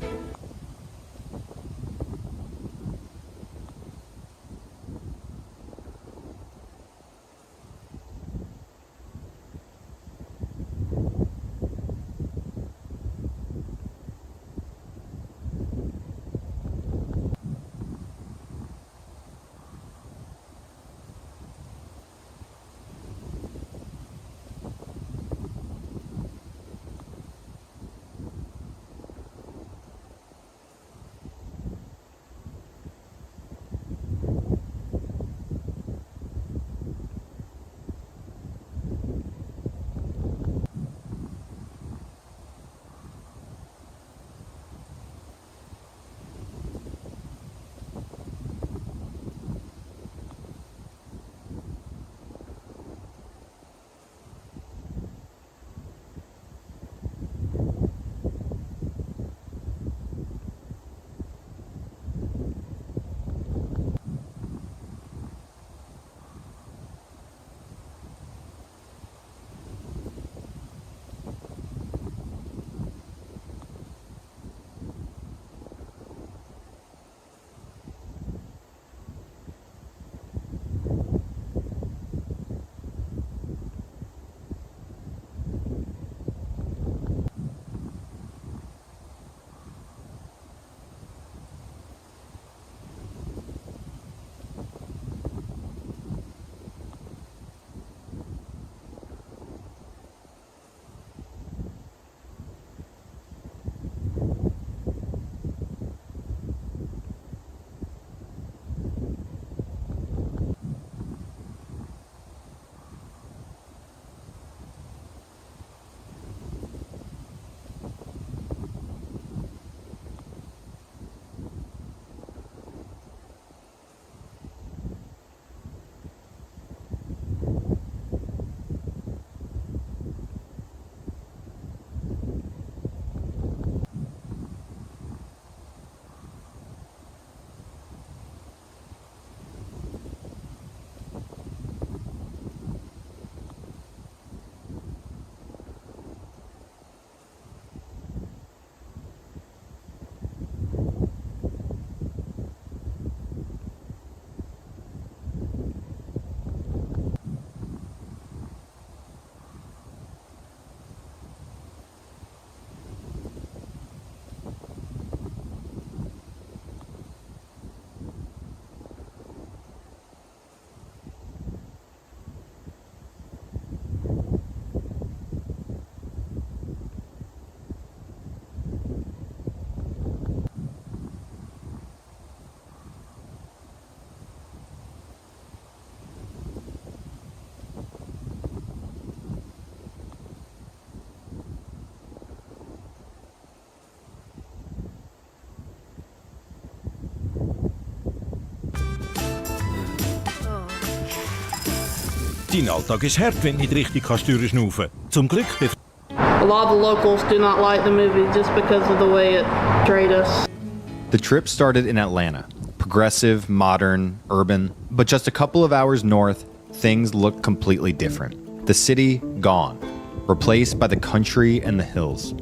Dein Alltag ist hart, wenn du nicht richtig kannst durchschnaufen. Zum Glück A lot of the locals do not like the movie just because of the way it portrayed us. The trip started in Atlanta. Progressive, modern, urban. But just a couple of hours north, things looked completely different. The city, gone. Replaced by the country and the hills.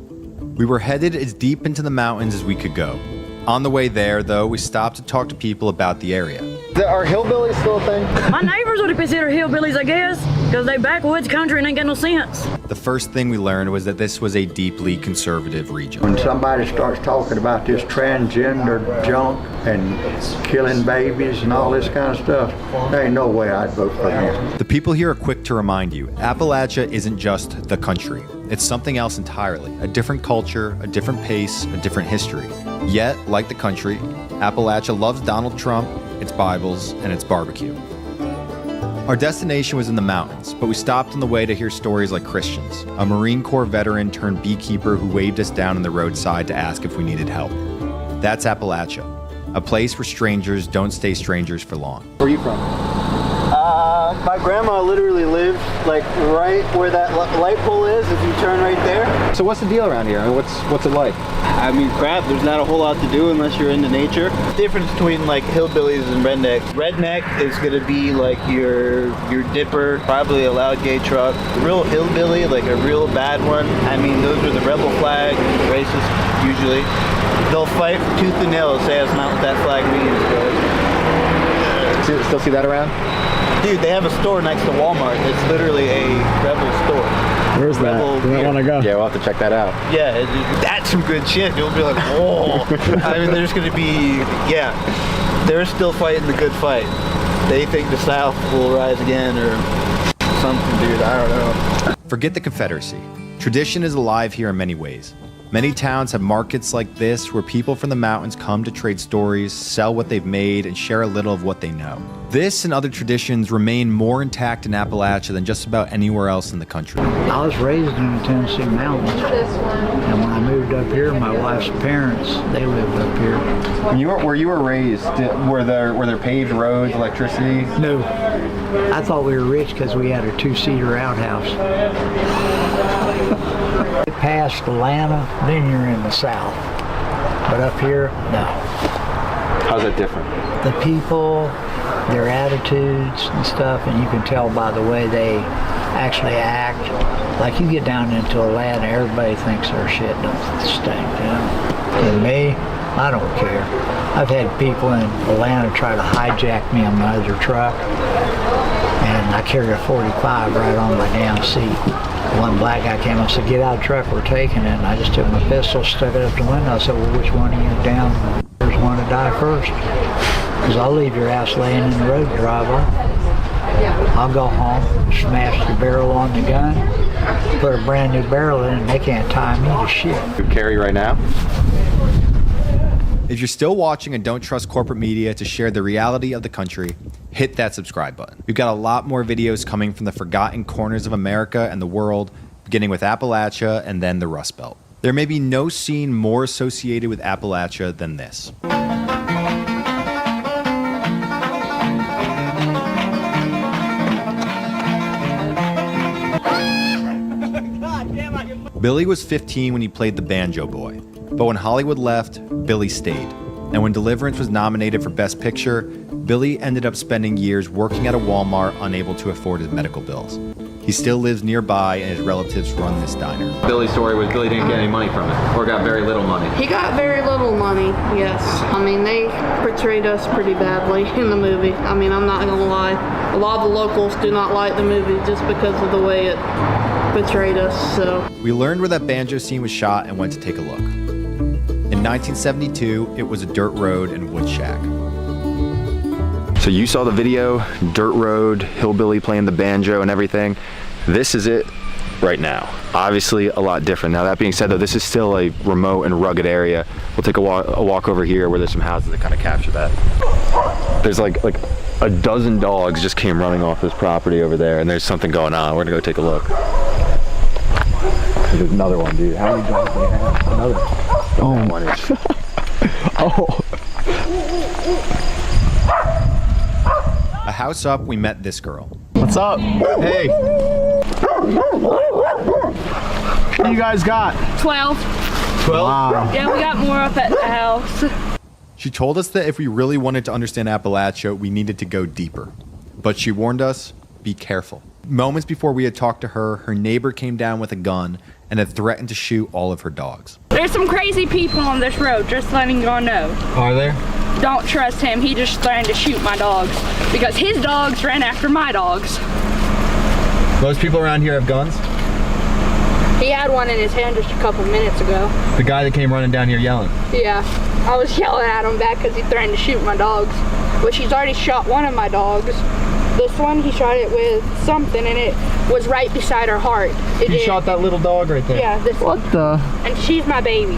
We were headed as deep into the mountains as we could go. On the way there, though, we stopped to talk to people about the area. Are hillbillies still a thing? My neighbors would consider hillbillies, I guess, because they backwoods country and ain't got no sense. the first thing we learned was that this was a deeply conservative region. When somebody starts talking about this transgender junk and killing babies and all this kind of stuff, there ain't no way I'd vote for him. The people here are quick to remind you, Appalachia isn't just the country. It's something else entirely, a different culture, a different pace, a different history. Yet, like the country, Appalachia loves Donald Trump, its Bibles, and its barbecue. Our destination was in the mountains, but we stopped on the way to hear stories like Christian's, a Marine Corps veteran turned beekeeper who waved us down on the roadside to ask if we needed help. That's Appalachia, a place where strangers don't stay strangers for long. Where are you from? My grandma literally lived like right where that light pole is, if you turn right there. So what's the deal around here? I mean, what's it like? I mean, crap, there's not a whole lot to do unless you're into nature. The difference between like hillbillies and rednecks. Redneck is gonna be like your dipper, probably a loud gay truck. The real hillbilly, like a real bad one, I mean, those are the rebel flag, racist usually. They'll fight tooth and nail to say that's not what that flag means, but... Still see that around? Dude, they have a store next to Walmart. It's literally a rebel store. Where's that? Do you want to go? Yeah, we'll have to check that out. Yeah, that's some good shit. You'll be like, whoa. I mean, there's going to be, yeah, they're still fighting the good fight. They think the South will rise again or something, dude. I don't know. Forget the Confederacy. Tradition is alive here in many ways. Many towns have markets like this where people from the mountains come to trade stories, sell what they've made, and share a little of what they know. This and other traditions remain more intact in Appalachia than just about anywhere else in the country. I was raised in the Tennessee mountains, and when I moved up here, my wife's parents, they lived up here. Where you were raised, were there paved roads, electricity? No. I thought we were rich because we had a 2-seater outhouse. Past Atlanta, then you're in the South. But up here, no. How's that different? The people, their attitudes and stuff, and you can tell by the way they actually act. Like you get down into Atlanta, everybody thinks their shit don't stink, you know. And me, I don't care. I've had people in Atlanta try to hijack me on my other truck, and I carry a 45 right on my damn seat. One black guy came up and said, "Get out of the truck, we're taking it." And I just took my pistol, stuck it up the window. I said, "Well, which one of you down there's one to die first? Because I'll leave your ass laying in the road and drive off. I'll go home, smash the barrel on the gun, put a brand new barrel in, and they can't tie me to shit." You carry right now? If you're still watching and don't trust corporate media to share the reality of the country, hit that subscribe button. We've got a lot more videos coming from the forgotten corners of America and the world, beginning with Appalachia and then the Rust Belt. There may be no scene more associated with Appalachia than this. Billy was 15 when he played the Banjo Boy, but when Hollywood left, Billy stayed. And when Deliverance was nominated for Best Picture, Billy ended up spending years working at a Walmart unable to afford his medical bills. He still lives nearby and his relatives run this diner. Billy's story was Billy didn't get any money from it, or got very little money. He got very little money, yes. I mean, they portrayed us pretty badly in the movie. I mean, I'm not gonna lie. A lot of the locals do not like the movie just because of the way it portrayed us, so. We learned where that banjo scene was shot and went to take a look. In 1972, it was a dirt road and wood shack. So you saw the video, dirt road, hillbilly playing the banjo and everything. This is it right now. Obviously a lot different. Now that being said though, this is still a remote and rugged area. We'll take a walk over here where there's some houses that kind of capture that. There's like a dozen dogs just came running off this property over there, and there's something going on. We're gonna go take a look. There's another one, dude. How many dogs do you have? Another. Oh, one is. Oh. A house up, we met this girl. What's up? Hey. What you guys got? 12. 12? Wow. Yeah, we got more up at the house. She told us that if we really wanted to understand Appalachia, we needed to go deeper. But she warned us, be careful. Moments before we had talked to her, her neighbor came down with a gun and had threatened to shoot all of her dogs. There's some crazy people on this road, just letting y'all know. Are there? Don't trust him. He just threatened to shoot my dogs because his dogs ran after my dogs. Most people around here have guns? He had one in his hand just a couple minutes ago. The guy that came running down here yelling. Yeah, I was yelling at him back because he threatened to shoot my dogs, which he's already shot one of my dogs. This one, he shot it with something, and it was right beside her heart. He shot that little dog right there? Yeah. What the? And she's my baby,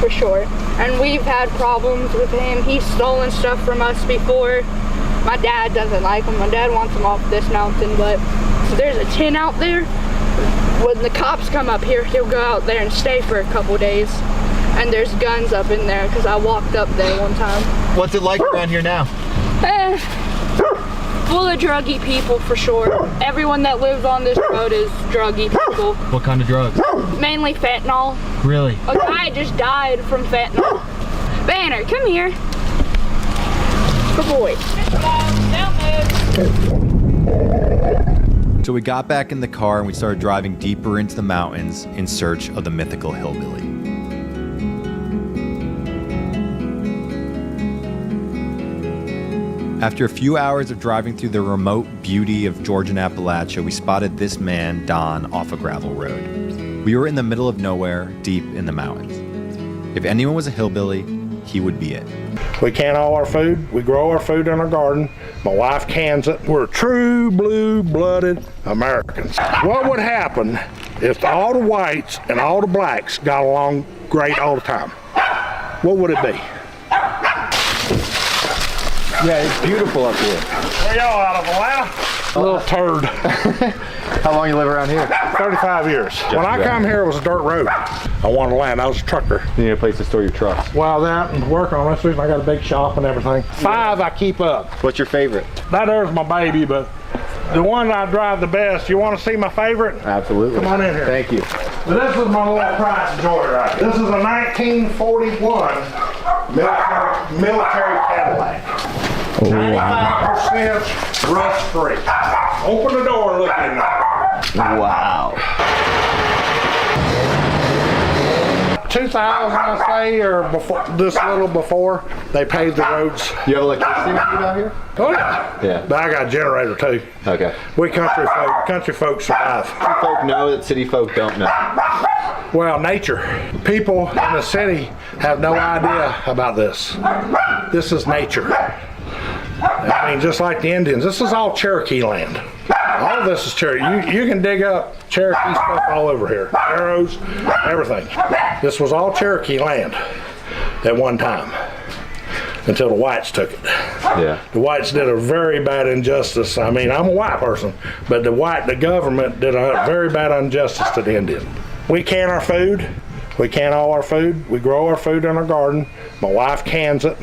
for sure. And we've had problems with him. He's stolen stuff from us before. My dad doesn't like him. My dad wants him off this mountain, but there's a tin out there. When the cops come up here, he'll go out there and stay for a couple days. And there's guns up in there, because I walked up there one time. What's it like around here now? Full of druggy people, for sure. Everyone that lives on this road is druggy people. What kind of drugs? Mainly Fentanyl. Really? A guy just died from fentanyl. Banner, come here. Good boy. So we got back in the car and we started driving deeper into the mountains in search of the mythical hillbilly. After a few hours of driving through the remote beauty of Georgian Appalachia, we spotted this man, Don, off a gravel road. We were in the middle of nowhere, deep in the mountains. If anyone was a hillbilly, he would be it. We can all our food. We grow our food in our garden. My wife cans it. We're true blue-blooded Americans. What would happen if all the whites and all the blacks got along great all the time? What would it be? Yeah, it's beautiful up here. Where y'all out of Atlanta? Little turd. How long you live around here? 35 years. When I come here, it was a dirt road. I wanted land. I was a trucker. You need a place to store your trucks. Well, that and work on it. That's the reason I got a big shop and everything. 5 I keep up. What's your favorite? That there's my baby, but the one I drive the best. You want to see my favorite? Absolutely. Come on in here. Thank you. So this is my little pride and joy right here. This is a 1941 military Cadillac. 95% rust free. Open the door and look in there. Wow. 2000, I say, or before, this little before, they paved the roads. You have electricity out here? Oh yeah. Yeah. But I got a generator too. Okay. We country folk survive. City folk know that city folk don't know. Well, nature. People in the city have no idea about this. This is nature. I mean, just like the Indians, this is all Cherokee land. All of this is Cherokee. You can dig up Cherokee stuff all over here. Arrows, everything. This was all Cherokee land at one time until the whites took it. Yeah. The whites did a very bad injustice. I mean, I'm a white person, but the government did a very bad injustice to the Indian. We can our food. We can all our food. We grow our food in our garden. My wife cans it.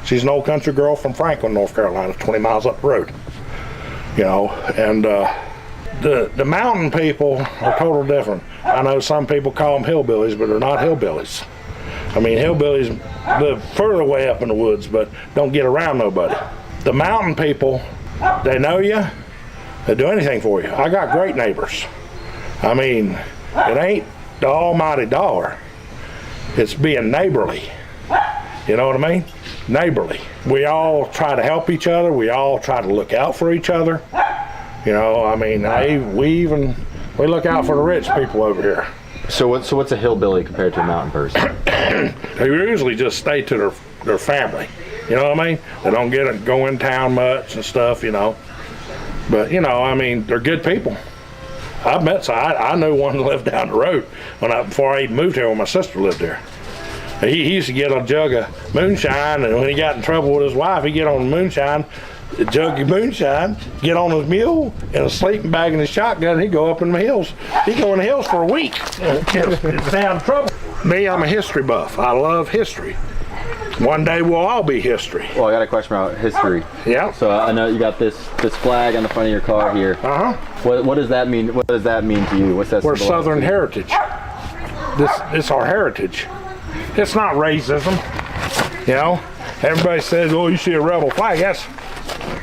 She's an old country girl from Franklin, North Carolina, 20 miles up the road. You know, and the mountain people are totally different. I know some people call them hillbillies, but they're not hillbillies. I mean, hillbillies live further away up in the woods, but don't get around nobody. The mountain people, they know you, they do anything for you. I got great neighbors. I mean, it ain't the almighty dollar. It's being neighborly. You know what I mean? Neighborly. We all try to help each other. We all try to look out for each other. You know, I mean, we look out for the rich people over here. So what's a hillbilly compared to a mountain person? They usually just stay to their family. You know what I mean? They don't go in town much and stuff, you know. But, you know, I mean, they're good people. I've met some. I knew one that lived down the road before I even moved here when my sister lived there. He used to get a jug of moonshine, and when he got in trouble with his wife, he'd get on the moonshine, a jug of moonshine, get on his mule, and a sleeping bag and his shotgun, and he'd go up in the hills. He'd go in the hills for a week. Stay out of trouble. Me, I'm a history buff. I love history. One day we'll all be history. Well, I got a question about history. Yeah. So I know you got this flag on the front of your car here. Uh-huh. What does that mean? What does that mean to you? What's that? We're Southern heritage. This our heritage. It's not racism. You know, everybody says, "Oh, you see a rebel flag?" That's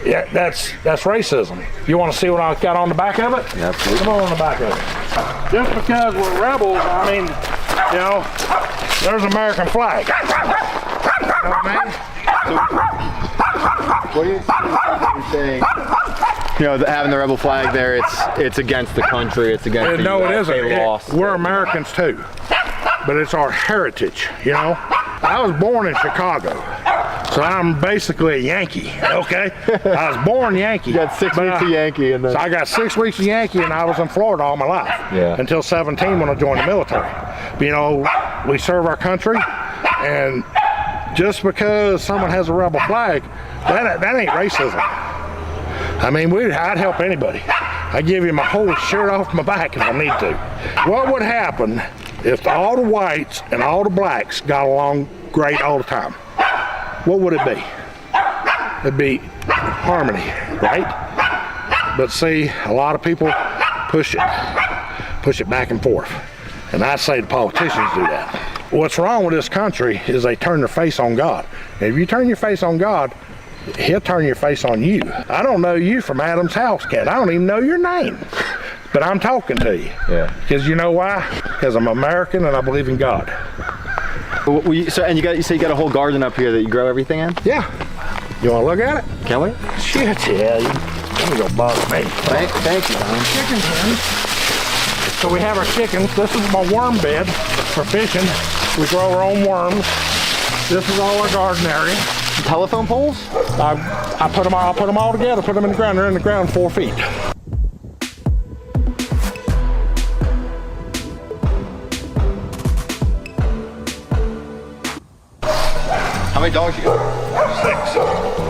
racism. You want to see what I got on the back of it? Yeah, absolutely. Come on the back of it. Just because we're rebels, I mean, you know, there's an American flag. You know what I mean? So, what are you saying you know, having the rebel flag there, it's against the country, it's against the No, it US. isn't. They lost. We're Americans too, but it's our heritage, you know. I was born in Chicago, so I'm basically a Yankee, okay? I was born Yankee. You got 6 weeks of Yankee. And then... So I got 6 weeks of Yankee, and I was in Florida all my life, until 17 when I joined the military. But, you know, we serve our country, and just because someone has a rebel flag, that ain't racism. I mean, I'd help anybody. I'd give you my whole shirt off my back if I need to. What would happen if all the whites and all the blacks got along great all the time? What would it be? It'd be harmony, right? But see, a lot of people push it back and forth. And I'd say the politicians do that. What's wrong with this country is they turn their face on God. And if you turn your face on God, He'll turn your face on you. I don't know you from Adam's house, cat. I don't even know your name. But I'm talking to you. Yeah. Because you know why? Because I'm American and I believe in God. So you got a whole garden up here that you grow everything in? Yeah. You want to look at it? Can we? Shit, yeah. You don't bother me. Thank you, Don. Chicken hens. So we have our chickens. This is my worm bed for fishing. We grow our own worms. This is all our garden area. Telephone poles? I'll put them all together, put them in the ground. They're in the ground 4 feet. How many dogs you got?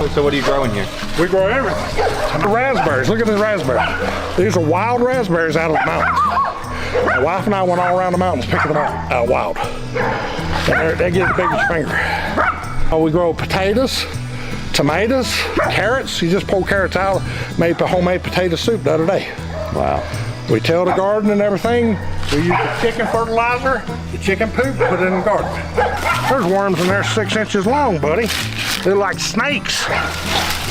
6. So what are you growing here? We grow everything. The raspberries, look at the raspberries. These are wild raspberries out of the mountains. My wife and I went all around the mountains picking them out wild. And they get as big as your finger. We grow potatoes, tomatoes, carrots. You just pull carrots out, made homemade potato soup the other day. Wow. We till the garden and everything. We use the chicken fertilizer, the chicken poop, put it in the garden. There's worms in there 6 inches long, buddy. They're like snakes,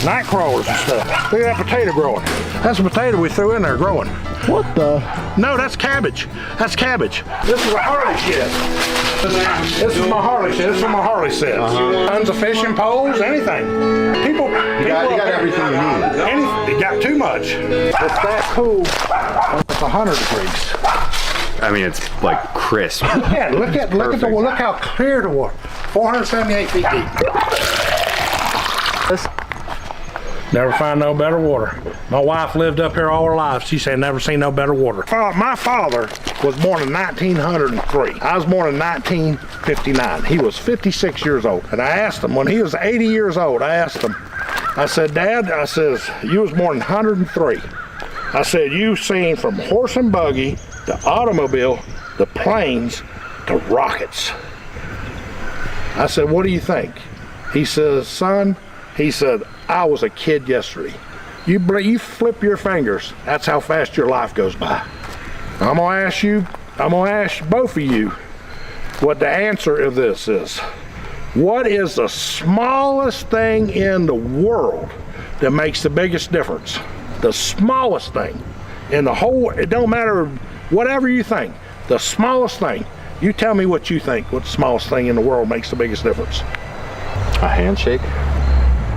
night crawlers and stuff. Look at that potato growing. That's a potato we threw in there growing. What the? No, that's cabbage. That's cabbage. This is a Harley shed. This is my Harley shed. This is what my Harley says. Tons of fishing poles, anything. People you got everything you need. Anything. You got too much. It's that cool when it's 100 degrees. I mean, it's like crisp. Yeah, look how clear the water. 478 feet deep. Never find no better water. My wife lived up here all her life. She said never seen no better water. My father was born in 1903. I was born in 1959. He was 56 years old. And I asked him, when he was 80 years old, I said, Dad, I says, you was born in 103. I said, you've seen from horse and buggy, the automobile, the planes, to rockets. I said, what do you think? He says, son, he said, I was a kid yesterday. You flip your fingers, that's how fast your life goes by. I'm gonna ask both of you what the answer of this is. What is the smallest thing in the world that makes the biggest difference? The smallest thing in the whole, it don't matter whatever you think, the smallest thing. You tell me what you think, what the smallest thing in the world makes the biggest difference. A handshake.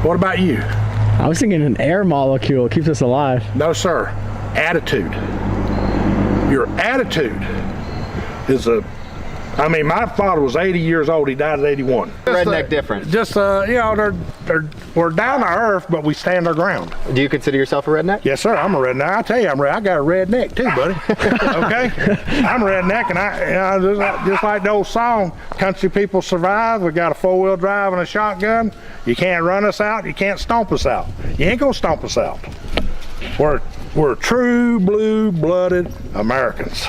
What about you? I was thinking an air molecule keeps us alive. No, sir. Attitude. Your attitude is my father was 80 years old. He died at 81. Redneck difference. Just, we're down to earth, but we stand our ground. Do you consider yourself a redneck? Yes, sir. I'm a redneck. I tell you, I got a redneck too, buddy. Okay? I'm a redneck, and I just like the old song, country people survive. We got a 4-wheel drive and a shotgun. You can't run us out. You can't stomp us out. You ain't gonna stomp us out. We're true blue-blooded Americans.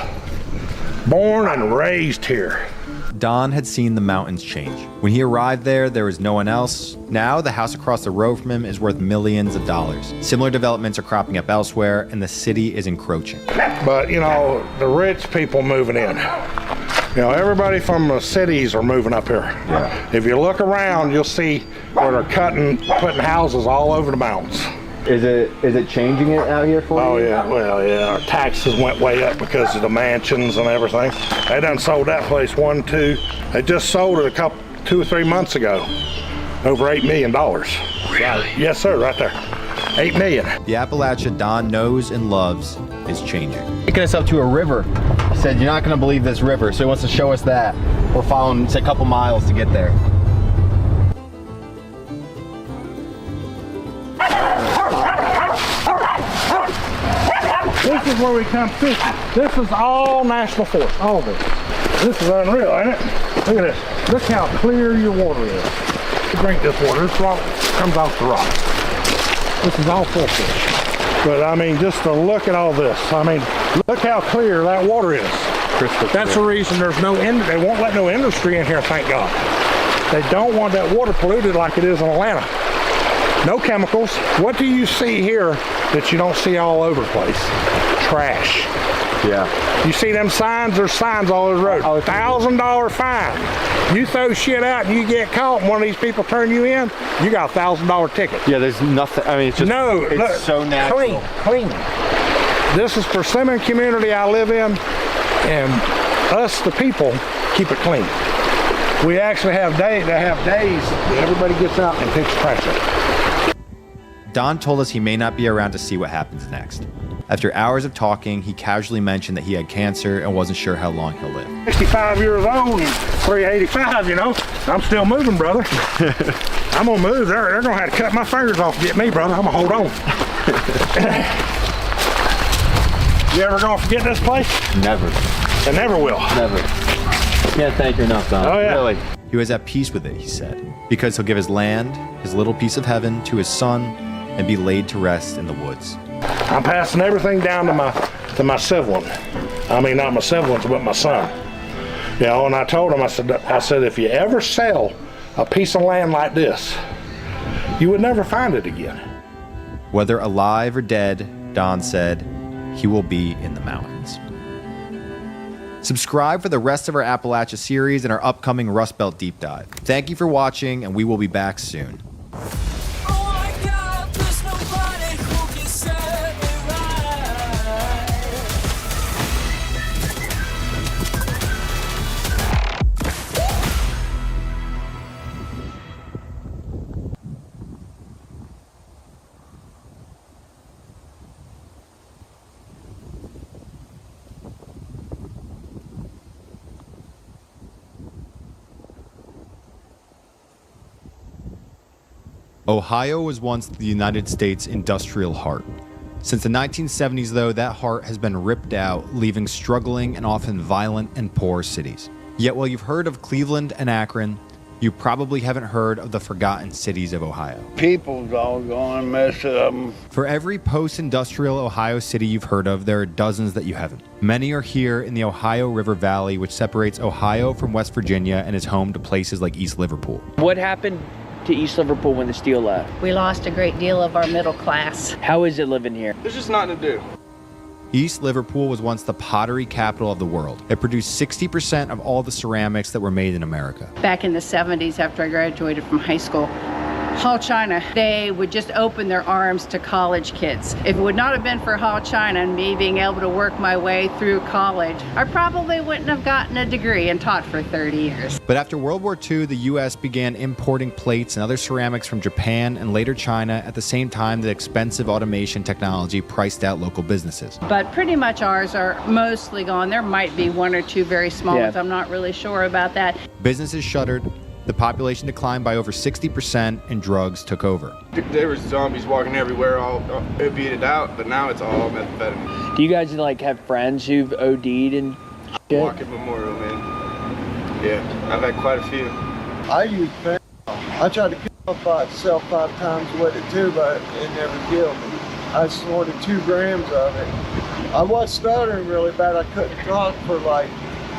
Born and raised here. Don had seen the mountains change. When he arrived there was no one else. Now, the house across the road from him is worth millions of dollars. Similar developments are cropping up elsewhere, and the city is encroaching. But, the rich people moving in. Everybody from the cities are moving up here. Yeah. If you look around, you'll see where they're putting houses all over the mountains. Is it changing it out here for you? Oh yeah, well yeah, our taxes went way up because of the mansions and everything. They done sold that place they just sold it 2 or 3 months ago. Over $8 million. Really? Yes sir, right there. 8 million. The Appalachia Don knows and loves is changing. Taking us up to a river. He said, you're not gonna believe this river, so he wants to show us that. We're following, it's a couple miles to get there. This is where we come fishing. This is all national forest, all of it. This is unreal, ain't it? Look at this. Look how clear your water is. You drink this water, this rock comes off the rock. This is all full fish. But I mean, just to look at all this, I mean, look how clear that water is. That's the reason there's no, they won't let no industry in here, thank God. They don't want that water polluted like it is in Atlanta. No chemicals. What do you see here that you don't see all over the place? Trash. Yeah. You see them signs? There's signs all over the road. $1,000 fine. You throw shit out and you get caught and one of these people turn you in, you got a $1,000 ticket. Yeah, there's nothing, I mean, it's just, no, it's look, so natural. Clean. This is persimmon community I live in, and us, the people, keep it clean. We actually have days that everybody gets out and picks trash up. Don told us he may not be around to see what happens next. After hours of talking, he casually mentioned that he had cancer and wasn't sure how long he'll live. 65 years old and 385, you know. I'm still moving, brother. I'm gonna move. They're gonna have to cut my fingers off to get me, brother. I'm gonna hold on. You ever gonna forget this place? Never. I never will. Never. Can't thank you enough, Don. Oh, yeah. Really. He was at peace with it, he said, because he'll give his land, his little piece of heaven, to his son and be laid to rest in the woods. I'm passing everything down to my sibling. I mean, not my siblings, but my son. You know, and I told him, I said, if you ever sell a piece of land like this, you would never find it again. Whether alive or dead, Don said, he will be in the mountains. Subscribe for the rest of our Appalachia series and our upcoming Rust Belt Deep Dive. Thank you for watching, and we will be back soon. Ohio was once the United States' industrial heart. Since the 1970s, though, that heart has been ripped out, leaving struggling and often violent and poor cities. Yet while you've heard of Cleveland and Akron, you probably haven't heard of the forgotten cities of Ohio. People's all going mess up. For every post-industrial Ohio city you've heard of, there are dozens that you haven't. Many are here in the Ohio River Valley, which separates Ohio from West Virginia and is home to places like East Liverpool. What happened to East Liverpool when the steel left? We lost a great deal of our middle class. How is it living here? There's just nothing to do. East Liverpool was once the pottery capital of the world. It produced 60% of all the ceramics that were made in America. Back in the 70s, after I graduated from high school, Hall China, they would just open their arms to college kids. If it would not have been for Hall China and me being able to work my way through college, I probably wouldn't have gotten a degree and taught for 30 years. But after World War II, the U.S. began importing plates and other ceramics from Japan and later China at the same time that expensive automation technology priced out local businesses. But pretty much ours are mostly gone. There might be one or two very small ones. I'm not really sure about that. Businesses shuttered, the population declined by over 60%, and drugs took over. There was zombies walking everywhere, all it beat it out, but now it's all methamphetamine. Do you guys like have friends who've OD'd and shit? Walking Memorial, man. Yeah, I've had quite a few. I used fentanyl. I tried to kill myself 5 times with it too, but it never killed me. I snorted 2 grams of it. I was stuttering really bad. I couldn't talk for like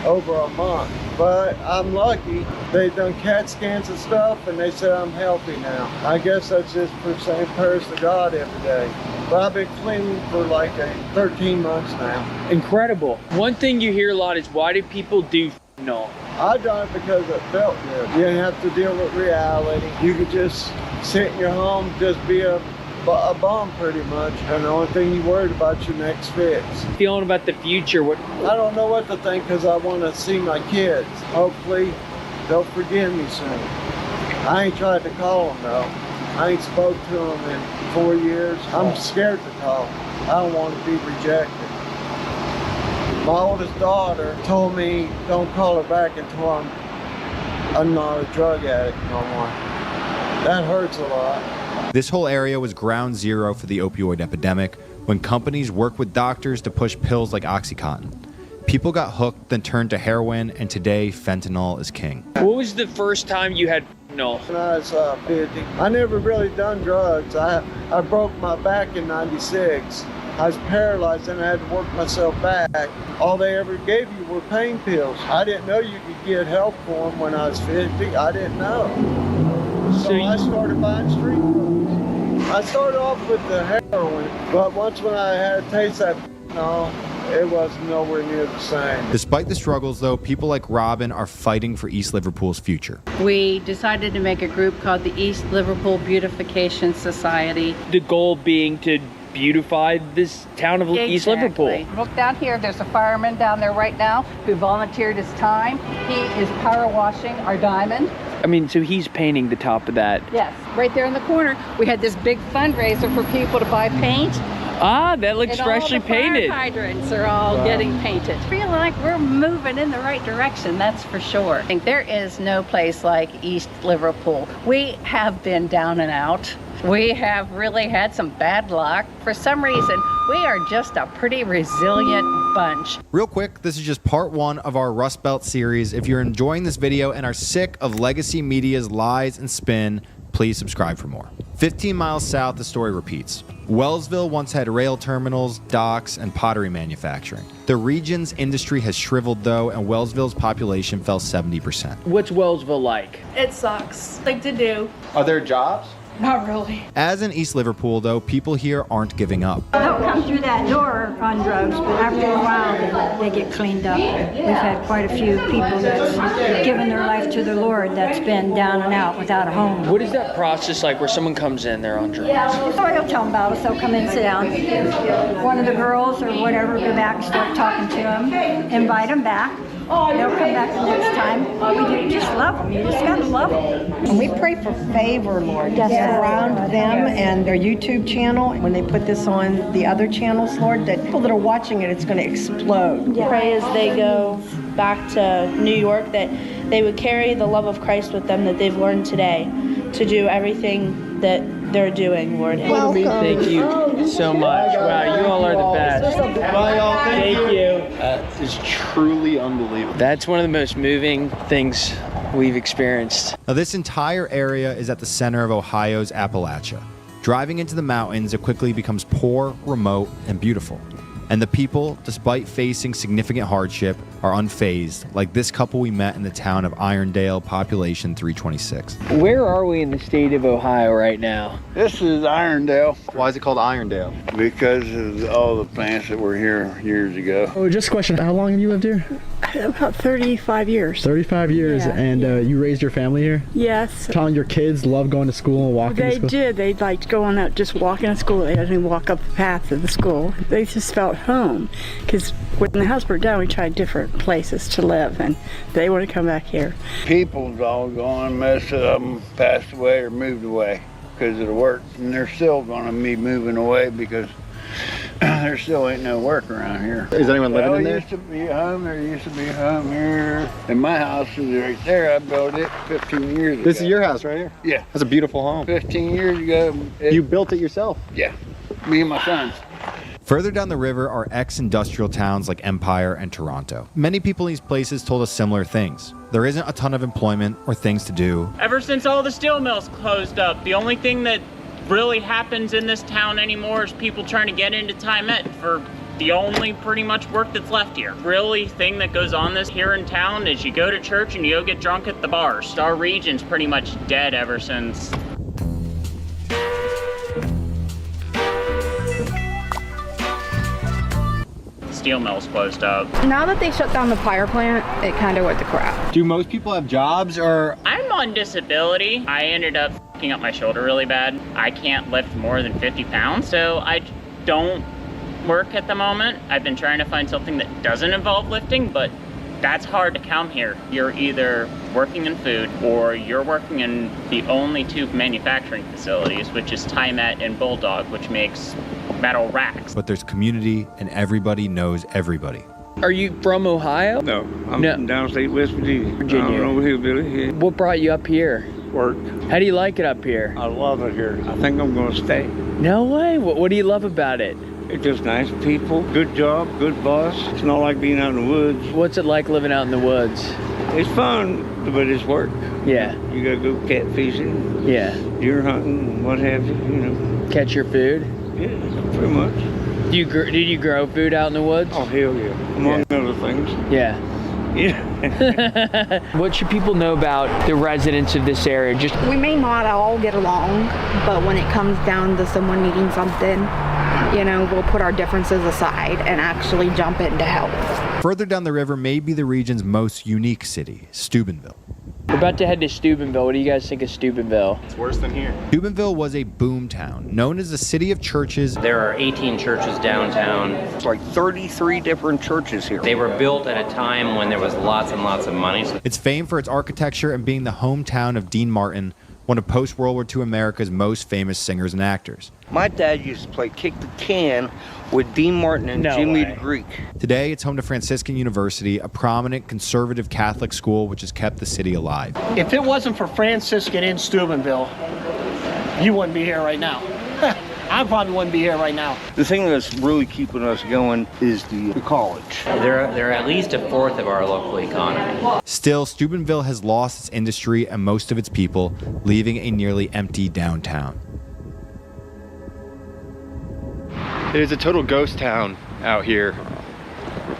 over a month. But I'm lucky. They've done CAT scans and stuff, and they said I'm healthy now. I guess that's just for saying prayers to God every day. But I've been clean for like 13 months now. Incredible. One thing you hear a lot is, why do people do fentanyl? I done it because it felt good. You didn't have to deal with reality. You could just sit in your home, just be a bum pretty much, and the only thing you worried about your next fix. Feeling about the future, what? I don't know what to think because I want to see my kids. Hopefully they'll forgive me soon. I ain't tried to call them though. I ain't spoke to them in 4 years. I'm scared to talk. I don't want to be rejected. My oldest daughter told me don't call her back until I'm not a drug addict no more. That hurts a lot. This whole area was ground zero for the opioid epidemic when companies worked with doctors to push pills like OxyContin. People got hooked, then turned to heroin, and today fentanyl is king. What was the first time you had fentanyl? When I was 50, I never really done drugs. I broke my back in '96. I was paralyzed and I had to work myself back. All they ever gave you were pain pills. I didn't know you could get help for them when I was 50. I didn't know. So I started buying street drugs. I started off with the heroin, but once when I had a taste of fentanyl, it was nowhere near the same. Despite the struggles, though, people like Robin are fighting for East Liverpool's future. We decided to make a group called the East Liverpool Beautification Society. The goal being to beautify this town of East Liverpool. Look down here, there's a fireman down there right now who volunteered his time. He is power washing our diamond. I mean, so he's painting the top of that. Yes, right there in the corner. We had this big fundraiser for people to buy paint. Ah, that looks freshly painted. Fire hydrants are all getting painted. I feel like we're moving in the right direction, that's for sure. I think there is no place like East Liverpool. We have been down and out. We have really had some bad luck. For some reason, we are just a pretty resilient bunch. Real quick, this is just part 1 of our Rust Belt series. If you're enjoying this video and are sick of legacy media's lies and spin, please subscribe for more. 15 miles south, the story repeats. Wellsville once had rail terminals, docks, and pottery manufacturing. The region's industry has shriveled, though, and Wellsville's population fell 70%. What's Wellsville like? It sucks. Like to do. Are there jobs? Not really. As in East Liverpool, though, people here aren't giving up. They'll come through that door on drugs, but after a while, they get cleaned up. We've had quite a few people that's given their life to the Lord that's been down and out without a home. What is that process like where someone comes in, they're on drugs? So you'll tell them about us. They'll come in, sit down. One of the girls or whatever go back and start talking to them, invite them back. They'll come back the next time. We just love them. You just gotta love them. And we pray for favor, Lord, around them and their YouTube channel. When they put this on the other channels, Lord, that people that are watching it, it's going to explode. Pray as they go back to New York that they would carry the love of Christ with them that they've learned today to do everything that they're doing, Lord. Welcome. Thank you so much. Wow, you all are the best. Thank you. That is truly unbelievable. That's one of the most moving things we've experienced. Now, this entire area is at the center of Ohio's Appalachia. Driving into the mountains, it quickly becomes poor, remote, and beautiful. And the people, despite facing significant hardship, are unfazed, like this couple we met in the town of Irondale, population 326. Where are we in the state of Ohio right now? This is Irondale. Why is it called Irondale? Because of all the plants that were here years ago. Oh, just a question. How long have you lived here? About 35 years. 35 years, Yeah. and you raised your family here? Yes. Telling your kids love going to school and walking to They school? did. They liked going out, just walking to school. They didn't walk up the path to the school. They just felt home. Because when the house burned down, we tried different places to live, and they want to come back here. People's all gone. Most of them passed away or moved away because of the work. And they're still going to be moving away because there still ain't no work around here. Is anyone living in there? There used to be a home. There used to be a home here. And my house is right there. I built it 15 years ago. This is your house right here? Yeah. That's a beautiful home. 15 years ago. You built it yourself? Yeah. Me and my sons. Further down the river are ex-industrial towns like Empire and Toronto. Many people in these places told us similar things. There isn't a ton of employment or things to do. Ever since all the steel mills closed up, the only thing that really happens in this town anymore is people trying to get into Timet for the only pretty much work that's left here. Really thing that goes on this here in town is you go to church and you go get drunk at the bars. Our region's pretty much dead ever since. Steel mills closed up. Now that they shut down the power plant, it kind of went to crap. Do most people have jobs or? I'm on disability. I ended up f***ing up my shoulder really bad. I can't lift more than 50 pounds, so I don't work at the moment. I've been trying to find something that doesn't involve lifting, but That's hard to come here. You're either working in food or you're working in the only two manufacturing facilities, which is Tymet and Bulldog, which makes metal racks. But there's community and everybody knows everybody. Are you from Ohio? No, I'm from downstate West Virginia. Virginia. I'm over here, Billy. Yeah. What brought you up here? Work. How do you like it up here? I love it here. I think I'm gonna stay. No way. What do you love about it? It's just nice people, good job, good boss. It's not like being out in the woods. What's it like living out in the woods? It's fun, but it's work. Yeah. You gotta go catfishing. Yeah. Deer hunting, what have you, you know. Catch your food? Yeah, pretty much. Did you grow food out in the woods? Oh, hell yeah. Among other things. Yeah. Yeah. What should people know about the residents of this area? Just We may not all get along, but when it comes down to someone needing something, you know, we'll put our differences aside and actually jump in to help. Further down the river may be the region's most unique city, Steubenville. We're about to head to Steubenville. What do you guys think of Steubenville? It's worse than here. Steubenville was a boom town, known as the city of churches. There are 18 churches downtown. It's like 33 different churches here. They were built at a time when there was lots and lots of money. It's famed for its architecture and being the hometown of Dean Martin, one of post-World War II America's most famous singers and actors. My dad used to play kick the can with Dean Martin and Jimmy the Greek. Today, it's home to Franciscan University, a prominent conservative Catholic school which has kept the city alive. If it wasn't for Franciscan in Steubenville, you wouldn't be here right now. I probably wouldn't be here right now. The thing that's really keeping us going is the college. They're at least a fourth of our local economy. Still, Steubenville has lost its industry and most of its people, leaving a nearly empty downtown. It is a total ghost town out here.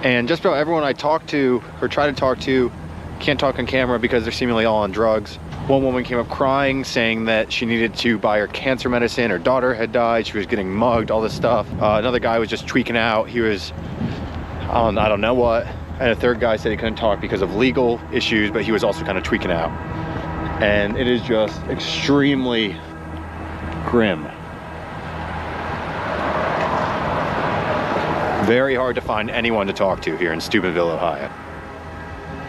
And just about everyone I talk to or try to talk to can't talk on camera because they're seemingly all on drugs. One woman came up crying, saying that she needed to buy her cancer medicine. Her daughter had died. She was getting mugged, all this stuff. Another guy was just tweaking out. He was on I don't know what. And a third guy said he couldn't talk because of legal issues, but he was also kind of tweaking out. And it is just extremely grim. Very hard to find anyone to talk to here in Steubenville, Ohio.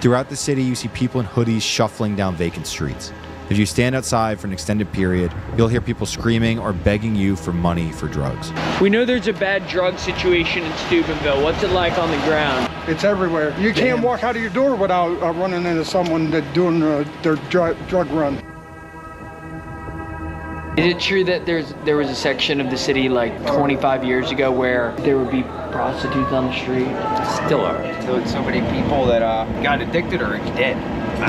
Throughout the city, you see people in hoodies shuffling down vacant streets. If you stand outside for an extended period, you'll hear people screaming or begging you for money for drugs. We know there's a bad drug situation in Steubenville. What's it like on the ground? It's everywhere. You can't walk out of your door without running into someone that's doing their drug run. Is it true that there was a section of the city like 25 years ago where there would be prostitutes on the street? Still are. Killed so many people that got addicted or is dead.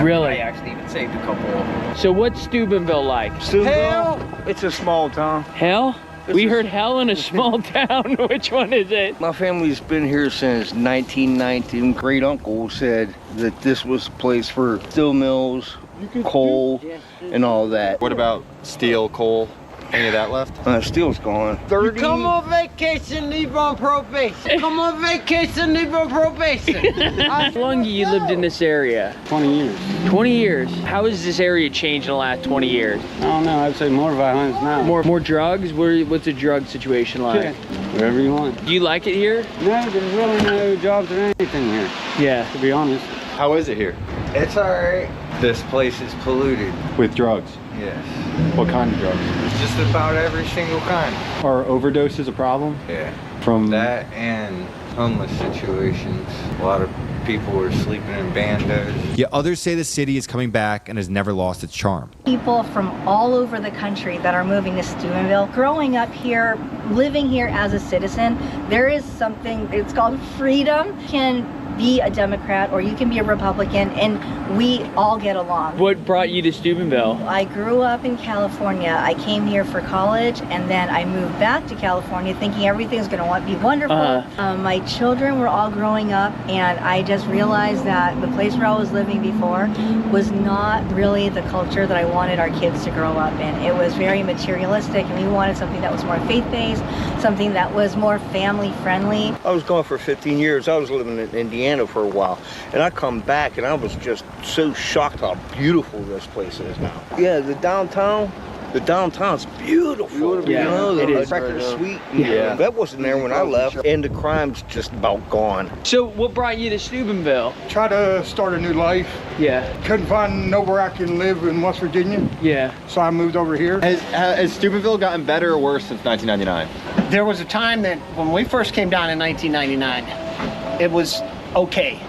Really? I actually even saved a couple of them. So what's Steubenville like? Hell, it's a small town. Hell? We heard hell in a small town. Which one is it? My family's been here since 1919. Great uncle said that this was a place for steel mills, coal, and all that. What about steel, coal? Any of that left? Steel's gone. You come on vacation, leave on probation. Come on vacation, leave on probation. How long have you lived in this area? 20 years. 20 years. How has this area changed in the last 20 years? I don't know. I'd say more violence now. More drugs? What's the drug situation like? Yeah, whatever you want. Do you like it here? No, there's really no jobs or anything here. Yeah. To be honest. How is it here? It's all right. This place is polluted. With drugs? Yes. What kind of drugs? Just about every single kind. Are overdoses a problem? Yeah. From that and homeless situations. A lot of people are sleeping in bandos. Yet others say the city is coming back and has never lost its charm. People from all over the country that are moving to Steubenville, growing up here, living here as a citizen, there is something, it's called freedom. You can be a Democrat or you can be a Republican and we all get along. What brought you to Steubenville? I grew up in California. I came here for college and then I moved back to California thinking everything's going to be wonderful. My children were all growing up and I just realized that the place where I was living before was not really the culture that I wanted our kids to grow up in. It was very materialistic and we wanted something that was more faith-based, something that was more family-friendly. I was gone for 15 years. I was living in Indiana for a while. And I come back and I was just so shocked how beautiful this place is now. Yeah, the downtown, The downtown's beautiful. Yeah, you know, it the is. Cracker Sweet. Yeah. That wasn't there when I left, and the crime's just about gone. So what brought you to Steubenville? Try to start a new life. Yeah. Couldn't find nowhere I can live in West Virginia. Yeah. So I moved over here. Has Steubenville gotten better or worse since 1999? There was a time that when we first came down in 1999, it was okay.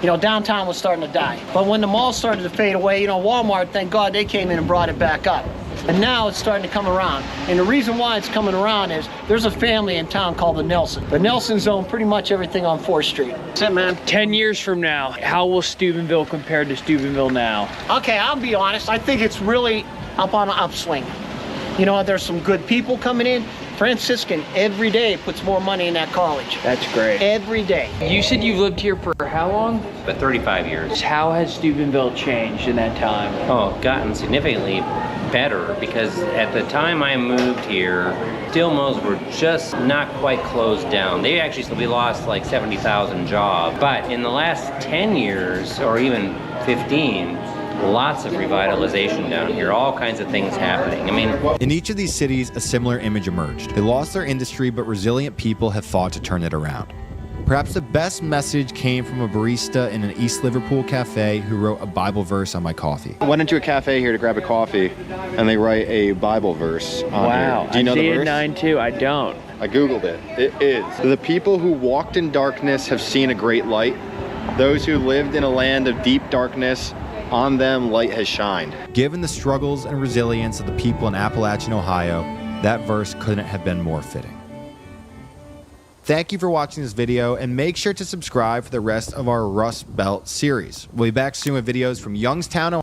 You know, downtown was starting to die. But when the mall started to fade away, you know, Walmart, thank God they came in and brought it back up. And now it's starting to come around. And the reason why it's coming around is there's a family in town called the Nelson. The Nelsons own pretty much everything on 4th Street. That's it, man. 10 years from now, how will Steubenville compare to Steubenville now? Okay, I'll be honest. I think it's really up on an upswing. You know, there's some good people coming in. Franciscan every day puts more money in that college. That's great. Every day. You said you've lived here for how long? But 35 years. How has Steubenville changed in that time? Oh, gotten significantly better, because at the time I moved here, steel mills were just not quite closed down. We lost like 70,000 jobs. But in the last 10 years, or even 15, lots of revitalization down here, all kinds of things happening. I mean, in each of these cities, a similar image emerged. They lost their industry, but resilient people have fought to turn it around. Perhaps the best message came from a barista in an East Liverpool cafe who wrote a Bible verse on my coffee. I went into a cafe here to grab a coffee, and they write a Bible verse on Wow. here. Do you know the verse? Isaiah 9:2. I don't. I Googled it. It is. The people who walked in darkness have seen a great light. Those who lived in a land of deep darkness, on them light has shined. Given the struggles and resilience of the people in Appalachian, Ohio, that verse couldn't have been more fitting. Thank you for watching this video, and make sure to subscribe for the rest of our Rust Belt series. We'll be back soon with videos from Youngstown, Ohio.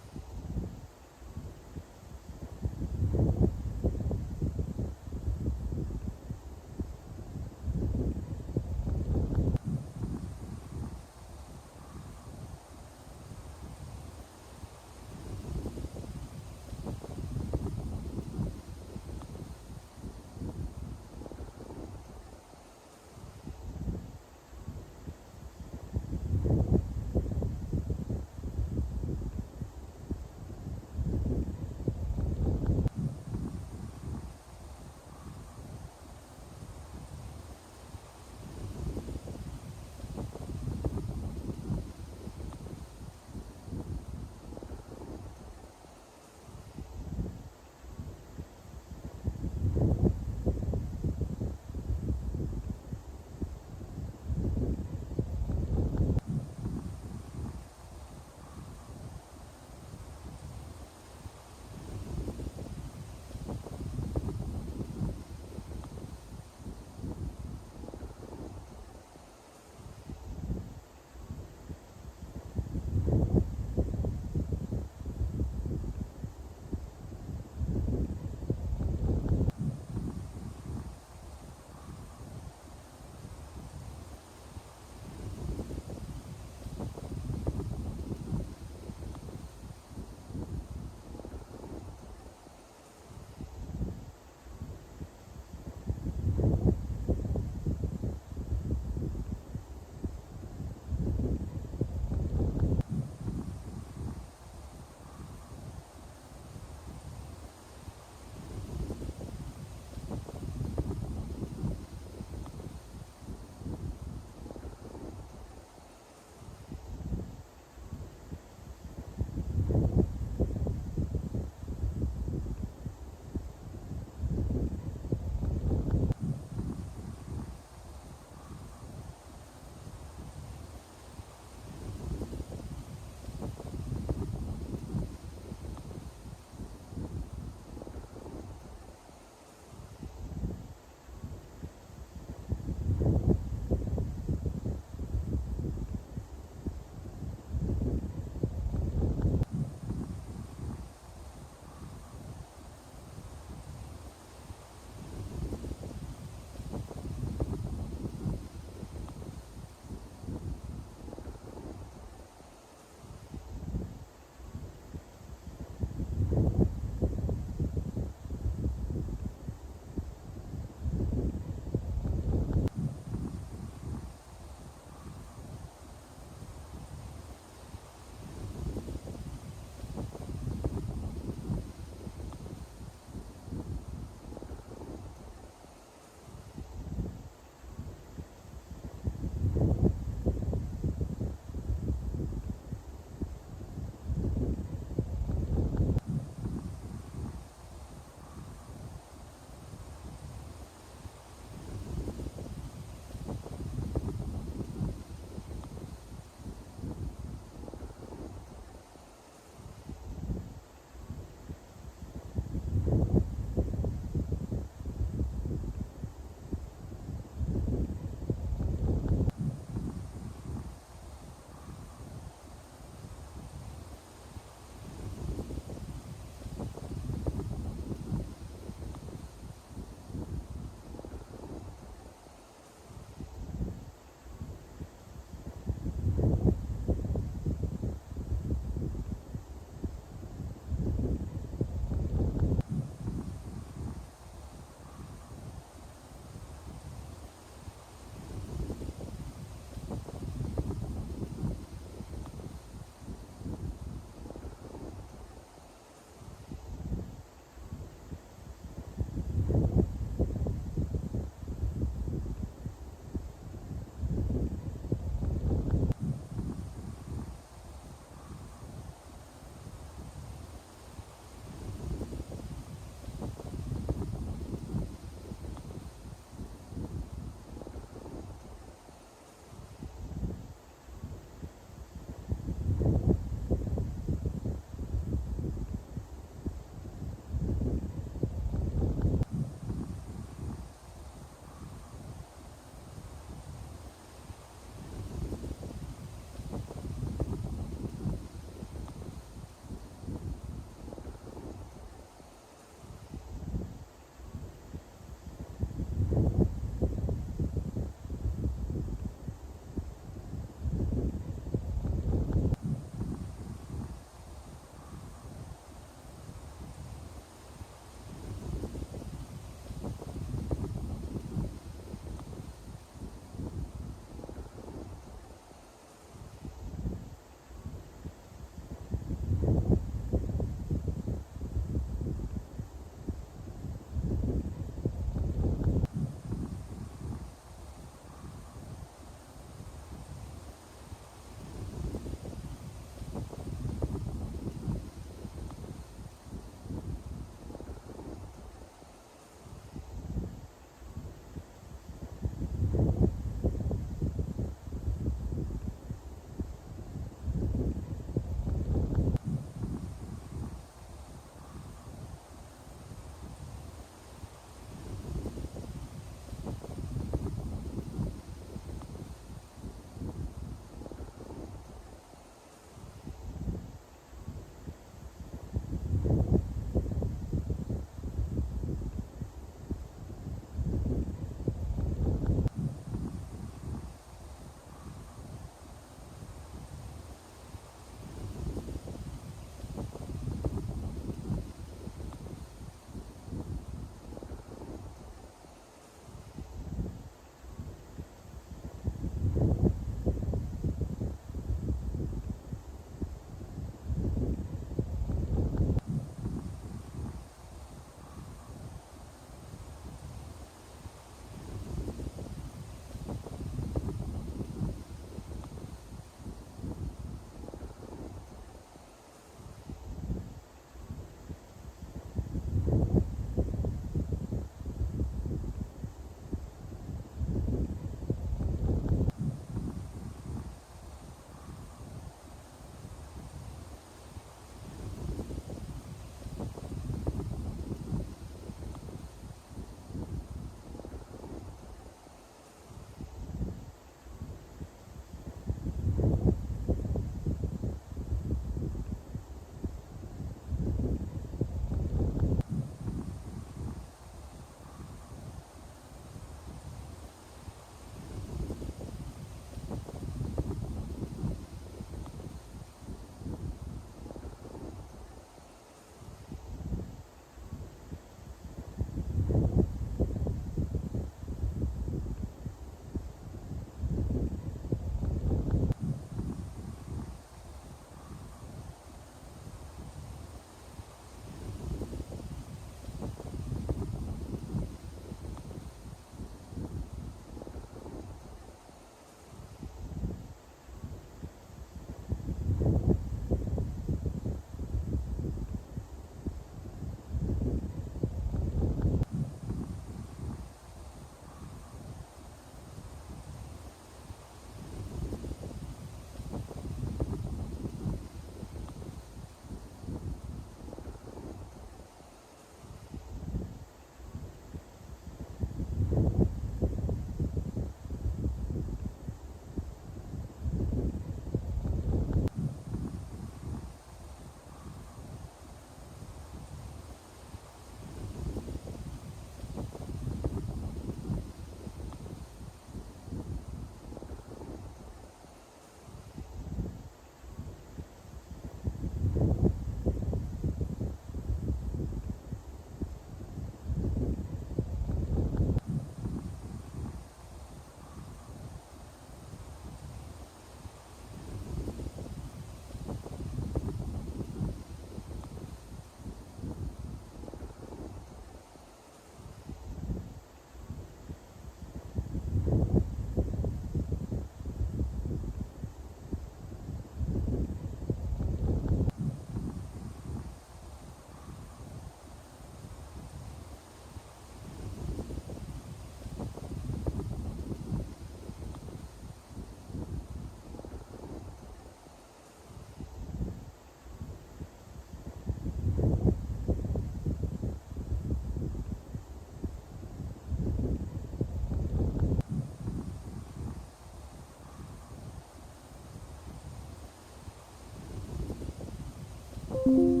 you.